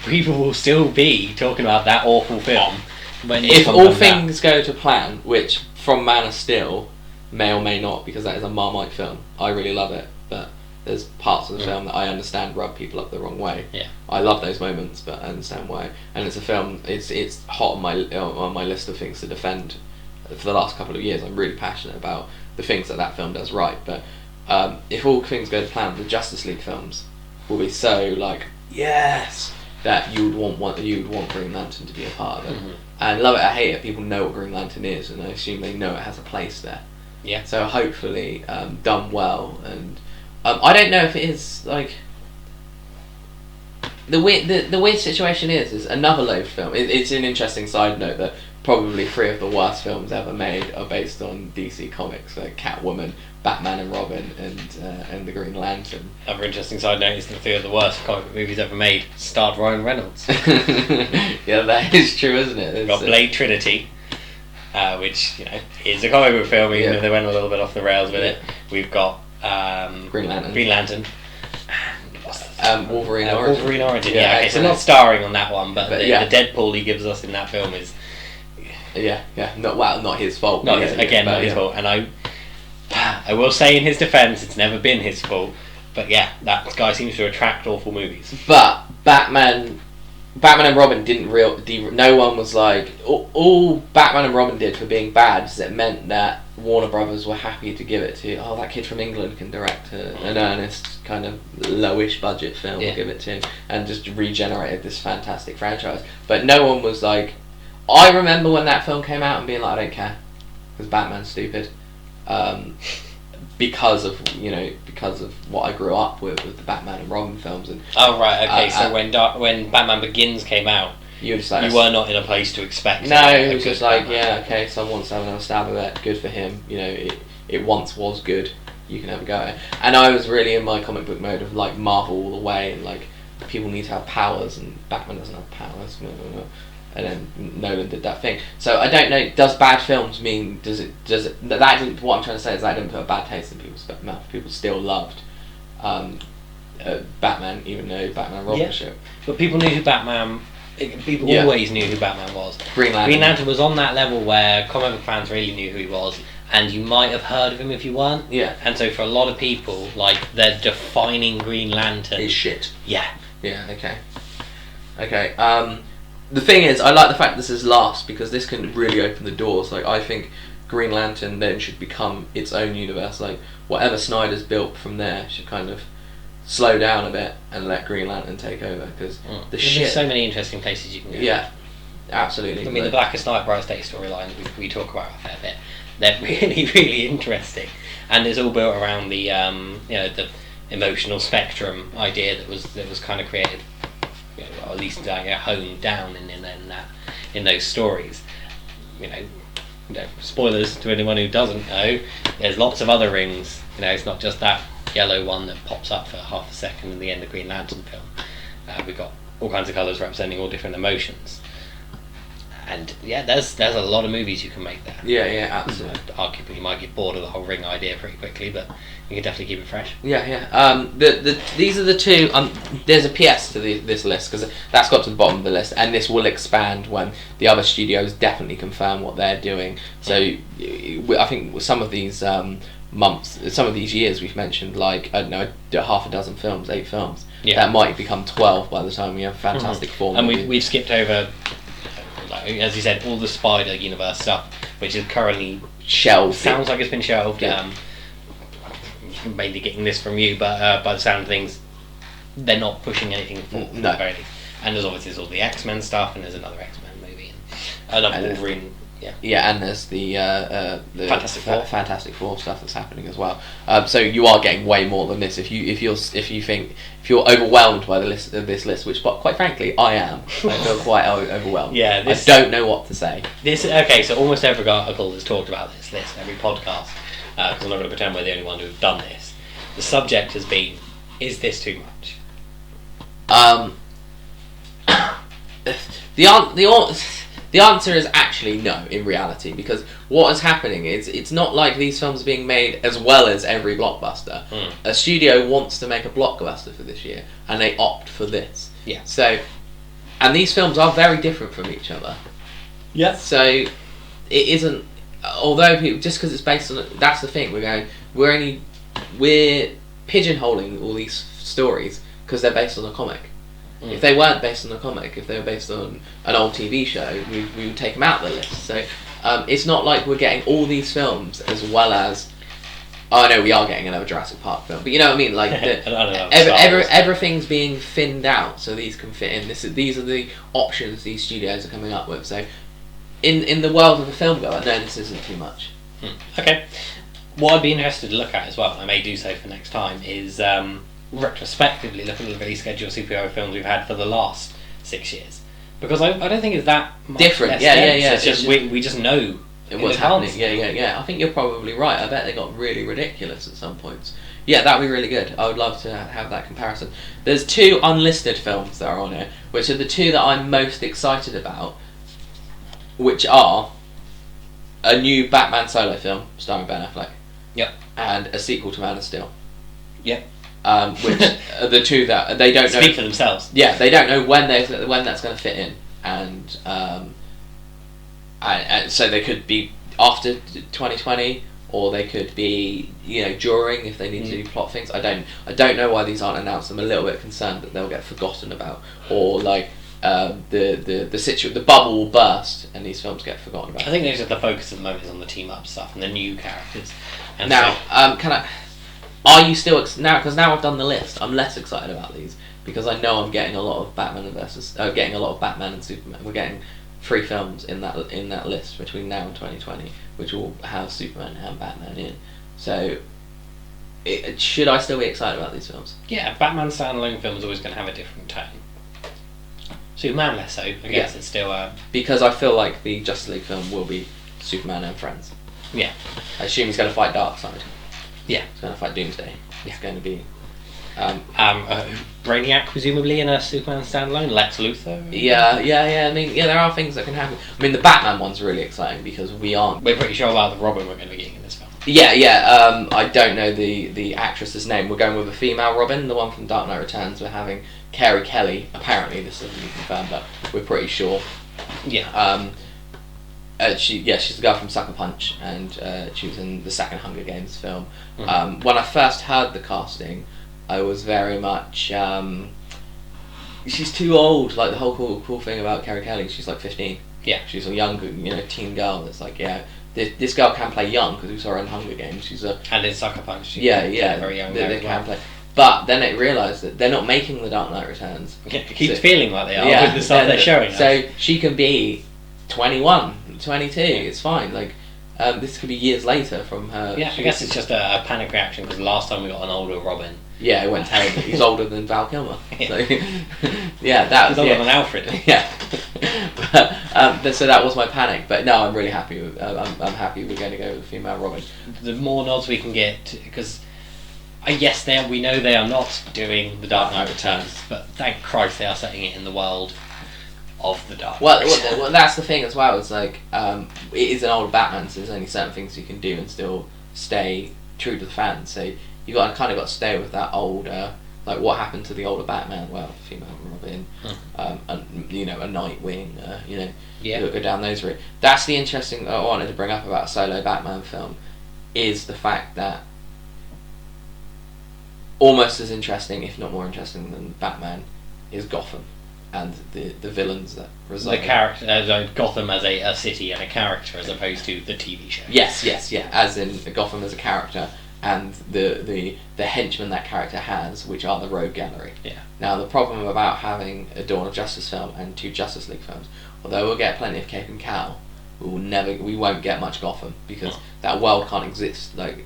B: people will still be talking about that awful film.
A: If all things go to plan, which from Man of Steel may or may not, because that is a Marmite film. I really love it, but there's parts of the film that I understand rub people up the wrong way.
B: Yeah,
A: I love those moments, but I understand why. And it's a film. It's hot on my list of things to defend. For the last couple of years, I'm really passionate about the things that film does right. But if all things go to plan, the Justice League films
D: will be so like yes that you would want Green Lantern to be a part of it.
B: Mm-hmm.
D: And love it or hate it, people know what Green Lantern is, and I assume they know it has a place there.
B: Yeah.
D: So hopefully done well, and I don't know if it is like the weird situation is another Loeb film. It's an interesting side note that probably 3 of the worst films ever made are based on DC comics, like Catwoman, Batman and Robin, and the Green Lantern.
B: Another interesting side note is that 3 of the worst comic book movies ever made starred Ryan Reynolds.
D: Yeah, that is true, isn't it?
B: We've got Blade Trinity, which is a comic book film, even if they went a little bit off the rails with it. We've got
D: Green Lantern. Wolverine Origin.
B: Wolverine Origin, yeah. Okay, so not starring on that one, but the Deadpool he gives us in that film is
D: not his fault.
B: Not his fault. And I will say in his defence, it's never been his fault. But yeah, that guy seems to attract awful movies.
D: But Batman and Robin didn't no one was like all Batman and Robin did for being bad is it meant that Warner Brothers were happy to give it to that kid from England can direct an earnest kind of lowish budget film. We'll give it to him, and just regenerated this fantastic franchise. But no one was like, I remember when that film came out and being like, I don't care because Batman's stupid, because of what I grew up with the Batman and Robin films. And
B: oh right, okay. So when Batman Begins came out,
D: you were just like,
B: you were not in a place to expect.
D: No, it was just like, okay, someone wants to have another stab at it. Good for him. It once was good. You can have a go at it. And I was really in my comic book mode of like Marvel all the way, and like people need to have powers, and Batman doesn't have powers. And then Nolan did that thing. So I don't know. Does bad films mean does it that didn't? What I'm trying to say is that didn't put a bad taste in people's mouth. People still loved Batman, even though Batman robbed the ship.
B: But people knew who Batman. People always knew who Batman was.
D: Green Lantern
B: was on that level where comic book fans really knew who he was, and you might have heard of him if you weren't.
D: Yeah.
B: And so for a lot of people, like their defining Green Lantern
D: is shit.
B: Yeah.
D: Yeah. Okay. The thing is, I like the fact this is last because this can really open the doors. Like I think Green Lantern then should become its own universe. Like whatever Snyder's built from there should kind of slow down a bit and let Green Lantern take over because
B: there's so many interesting places you can go.
D: Yeah, absolutely.
B: I mean, the Blackest Night, Brightest Day storylines we talk about a fair bit. They're really, really interesting, and it's all built around the the emotional spectrum idea that was kind of created, or at least honed down in those stories. Spoilers to anyone who doesn't know. There's lots of other rings. It's not just that yellow one that pops up for half a second in the end of Green Lantern film. We've got all kinds of colours representing all different emotions, and there's a lot of movies you can make there.
D: Yeah, absolutely.
B: Arguably, you might get bored of the whole ring idea pretty quickly, but you can definitely keep it fresh.
D: Yeah. These are the two. There's a PS to this list because that's got to the bottom of the list, and this will expand when the other studios definitely confirm what they're doing. So I think some of these some of these years we've mentioned, like I don't know, half a dozen films, 8 films. Yeah. That might become 12 by the time we have Fantastic Four.
B: And we've skipped over, as you said, all the Spider Universe stuff, which is currently
D: shelved.
B: Sounds like it's been shelved.
D: Yeah.
B: Mainly getting this from you, but by the sound of things, they're not pushing anything forward.
D: No.
B: And there's all the X-Men stuff, and there's another X-Men movie, and another Wolverine.
D: Yeah, and there's the
B: Fantastic Four
D: stuff that's happening as well. So you are getting way more than this. If you're overwhelmed by this list, which quite frankly I am, I feel quite overwhelmed.
B: Yeah,
D: I don't know what to say.
B: So almost every article has talked about this list, every podcast. Because I'm not going to pretend we're the only one who've done this. The subject has been: is this too much?
D: The answer is actually no, in reality, because what is happening is it's not like these films are being made as well as every blockbuster. A studio wants to make a blockbuster for this year, and they opt for this.
B: Yeah.
D: So, and these films are very different from each other.
B: Yeah.
D: So, it isn't. Although people, just because it's based on, that's the thing. We're pigeonholing all these stories because they're based on a comic. If they weren't based on a comic, if they were based on an old TV show, we would take them out of the list. So it's not like we're getting all these films as well as oh no, we are getting another Jurassic Park film, but you know what I mean, like
B: I don't know,
D: everything's being thinned out so these can fit in. These are the options these studios are coming up with. So in the world of the film goer, no, this isn't too much.
B: Okay. What I'd be interested to look at as well, and I may do so for next time, is retrospectively looking at the release schedule of superhero films we've had for the last 6 years, because I don't think it's that much
D: different.
B: less
D: Yeah.
B: It's just we just know
D: what's happening. Yeah. I think you're probably right. I bet they got really ridiculous at some points. Yeah, that'd be really good. I would love to have that comparison. There's 2 unlisted films that are on here, which are the 2 that I'm most excited about, which are a new Batman solo film starring Ben Affleck.
B: Yep.
D: And a sequel to Man of Steel.
B: Yep.
D: Which are the 2 that they don't know.
B: Speak for themselves.
D: Yeah, they don't know when that's going to fit in, and so they could be after 2020, or they could be during, if they need to do plot things. I don't know why these aren't announced. I'm a little bit concerned that they'll get forgotten about, or like the bubble will burst and these films get forgotten about.
B: I think those are the focus of the moment is on the team up stuff and the new characters. And
D: now, are you still because now I've done the list, I'm less excited about these because I know I'm getting a lot of Batman and Superman. We're getting 3 films in that list between now and 2020, which will have Superman and Batman in. So, should I still be excited about these films?
B: Yeah, Batman standalone film is always going to have a different tone. Superman less so. I guess it's still
D: because I feel like the Justice League film will be Superman and friends.
B: Yeah.
D: I assume he's going to fight Darkseid.
B: Yeah.
D: He's going to fight Doomsday.
B: Yeah.
D: It's going to be
B: Brainiac presumably in a Superman standalone. Lex Luthor.
D: Yeah. I mean, there are things that can happen. I mean, the Batman one's really exciting because we're
B: pretty sure about the Robin we're going to be getting in this film.
D: Yeah. I don't know the actress's name. We're going with a female Robin, the one from Dark Knight Returns. We're having Carey Kelly. Apparently, this isn't confirmed, but we're pretty sure.
B: Yeah.
D: She's the girl from Sucker Punch, and she was in the second Hunger Games film.
B: Mm-hmm.
D: When I first heard the casting, I was very much she's too old. Like the whole cool thing about Carey Kelly, she's like 15.
B: Yeah,
D: she's a young teen girl. That's like this girl can play young because we saw her in Hunger Games. She's
B: and in Sucker Punch. She's very young.
D: They can play. But then it realised that they're not making the Dark Knight Returns.
B: It keeps feeling like they are with the stuff they're showing us.
D: So she can be 21, 22. It's fine. Like this could be years later from her.
B: Yeah, I guess it's just a panic reaction because last time we got an older Robin.
D: Yeah, it went terrible. He's older than Val Kilmer.
B: Yeah.
D: So, that was
B: older than Alfred.
D: Yeah. So that was my panic. But no, I'm really happy with. I'm happy we're going to go with female Robin.
B: The more nods we can get, because yes, we know they are not doing the Dark Knight Returns, but thank Christ they are setting it in the world of the Dark Knight.
D: Well, that's the thing as well. It's like it is an older Batman, so there's only certain things you can do and still stay true to the fans. So you got to stay with that older, like what happened to the older Batman. Well, female Robin, and a Nightwing. Go down those routes. That's the interesting I wanted to bring up about a solo Batman film, is the fact that almost as interesting, if not more interesting than Batman, is Gotham and the villains that reside.
B: The character, Gotham as a city and a character, as opposed to the TV show.
D: Yes, as in Gotham as a character and the henchmen that character has, which are the Rogue Gallery.
B: Yeah.
D: Now the problem about having a Dawn of Justice film and 2 Justice League films, although we'll get plenty of Cape and Cow, we won't get much Gotham because that world can't exist. Like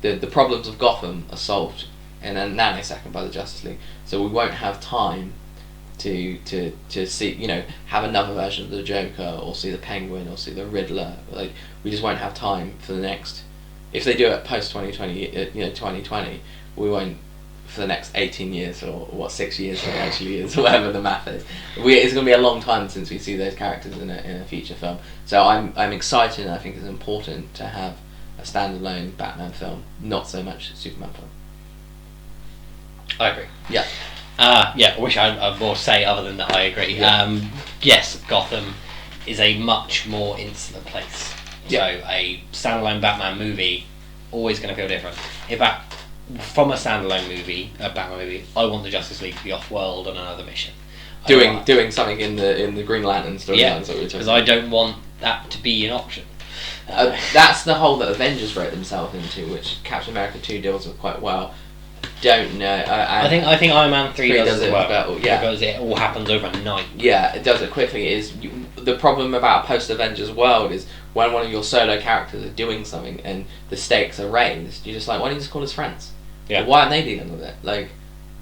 D: the problems of Gotham are solved in a nanosecond by the Justice League, so we won't have time to see, have another version of the Joker or see the Penguin or see the Riddler. Like we just won't have time for the next. If they do it post 2020, 2020, we won't for the next 18 years or 6 years it actually is, whatever the math is. It's going to be a long time since we see those characters in a feature film. So I'm excited, and I think it's important to have a standalone Batman film, not so much a Superman film.
B: I agree.
D: Yeah.
B: I wish I had more say other than that I agree.
D: Yeah.
B: Yes, Gotham is a much more insular place. So a standalone Batman movie, always going to feel different. In fact, from a standalone movie, a Batman movie, I want the Justice League to be off-world on another mission.
D: Doing something in the Green Lantern storyline.
B: Yeah, because I don't want that to be an option.
D: That's the hole that Avengers wrote themselves into, which Captain America 2 deals with quite well. Don't know.
B: I think Iron Man 3 does it well,
D: better, yeah.
B: because it all happens overnight.
D: Yeah, it does it quickly. The problem about a post-Avengers world is when one of your solo characters are doing something and the stakes are raised, you're just like, why don't you just call his friends?
B: Yeah.
D: Why aren't they dealing with it? Like,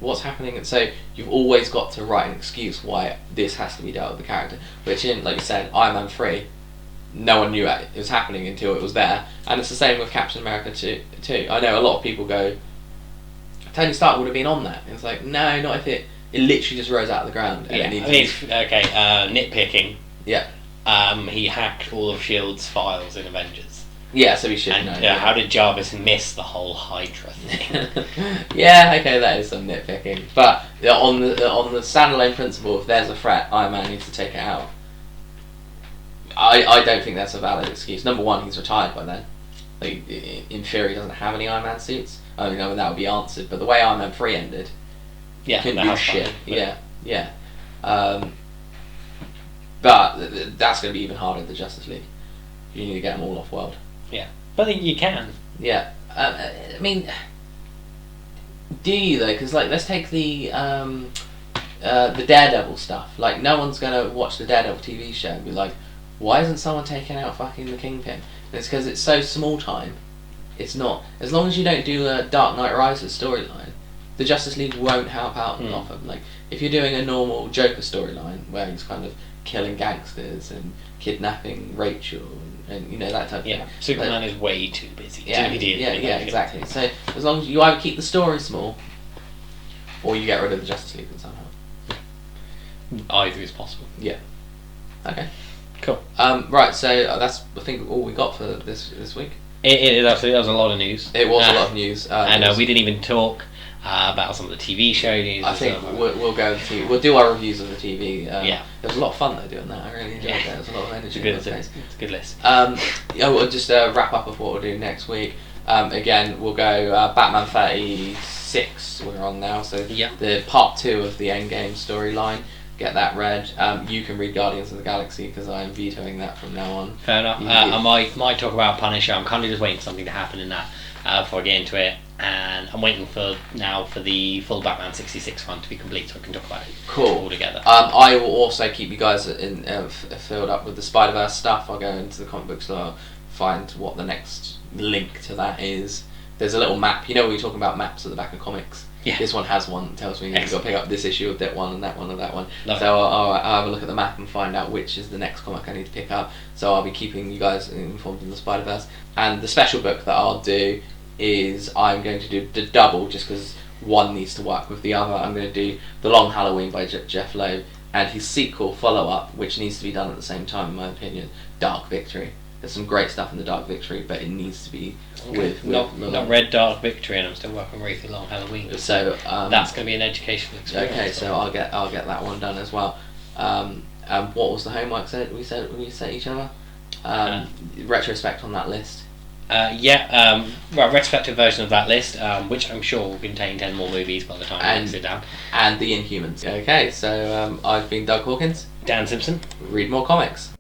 D: what's happening? And so you've always got to write an excuse why this has to be dealt with the character. Which in, like you said, Iron Man 3, no one knew it was happening until it was there. And it's the same with Captain America 2. I know a lot of people go, Tony Stark would have been on that. And it's like, no, not if it literally just rose out of the ground. And
B: nitpicking.
D: Yeah.
B: He hacked all of S.H.I.E.L.'s files in Avengers.
D: Yeah, so we should
B: and,
D: know.
B: How did Jarvis miss the whole Hydra thing?
D: Yeah, okay, that is some nitpicking. But on the standalone principle, if there's a threat, Iron Man needs to take it out. I don't think that's a valid excuse. Number one, he's retired by then. Like, in theory, he doesn't have any Iron Man suits. I mean, that would be answered. But the way Iron Man 3 ended, couldn't do shit. Fine, yeah. But that's going to be even harder than Justice League. You need to get them all off world.
B: Yeah, but you can.
D: Yeah, I mean, do you though? Because like, let's take the Daredevil stuff. Like, no one's gonna watch the Daredevil TV show and be like, why isn't someone taking out fucking the Kingpin? And it's because it's so small time. It's not. As long as you don't do a Dark Knight Rises storyline, the Justice League won't help out off of them. Like, if you're doing a normal Joker storyline where he's kind of killing gangsters and kidnapping Rachel and you know, that type of thing.
B: Superman is way too busy.
D: Yeah, exactly. So as long as you either keep the story small or you get rid of the Justice League somehow.
B: Either is possible.
D: Yeah. Okay.
B: Cool.
D: Right, so that's I think all we got for this week.
B: It absolutely, that was a lot of news.
D: It was a lot of news.
B: And we didn't even talk about some of the TV show news.
D: I think we'll go to TV. We'll do our reviews of the TV. It was a lot of fun though doing that. I really enjoyed that. There was a lot of energy.
B: It's a good list.
D: We'll just wrap up with what we'll do next week. Again, we'll go Batman 36. We're on now, so the part 2 of the Endgame storyline. Get that read. You can read Guardians of the Galaxy because I am vetoing that from now on.
B: Fair enough. I might talk about Punisher. I'm kind of just waiting for something to happen in that before I get into it. And I'm waiting for the full Batman 66 one to be complete so I can talk about it all together.
D: I will also keep you guys filled up with the Spider-Verse stuff. I'll go into the comic book store, find what the next link to that is. There's a little map. You know, we were talking about maps at the back of comics.
B: Yeah.
D: This one has one that tells me you've got to pick up this issue of that one and that one and that one.
B: Love
D: so I'll have a look at the map and find out which is the next comic I need to pick up. So I'll be keeping you guys informed in the Spider-Verse. And the special book that I'll do is I'm going to do the double just because one needs to work with the other. I'm going to do The Long Halloween by Jeff Loeb and his sequel follow-up, which needs to be done at the same time in my opinion, Dark Victory. There's some great stuff in the Dark Victory, but it needs to be with
B: not read Dark Victory, and I'm still working on The Long Halloween.
D: So
B: that's going to be an educational experience.
D: Okay, so I'll get that one done as well. What was the homework we set each other? Retrospect on that list.
B: Retrospective version of that list, which I'm sure will contain 10 more movies by the time we sit down.
D: And the Inhumans. Okay, so I've been Doug Hawkins.
B: Dan Simpson.
D: Read more comics.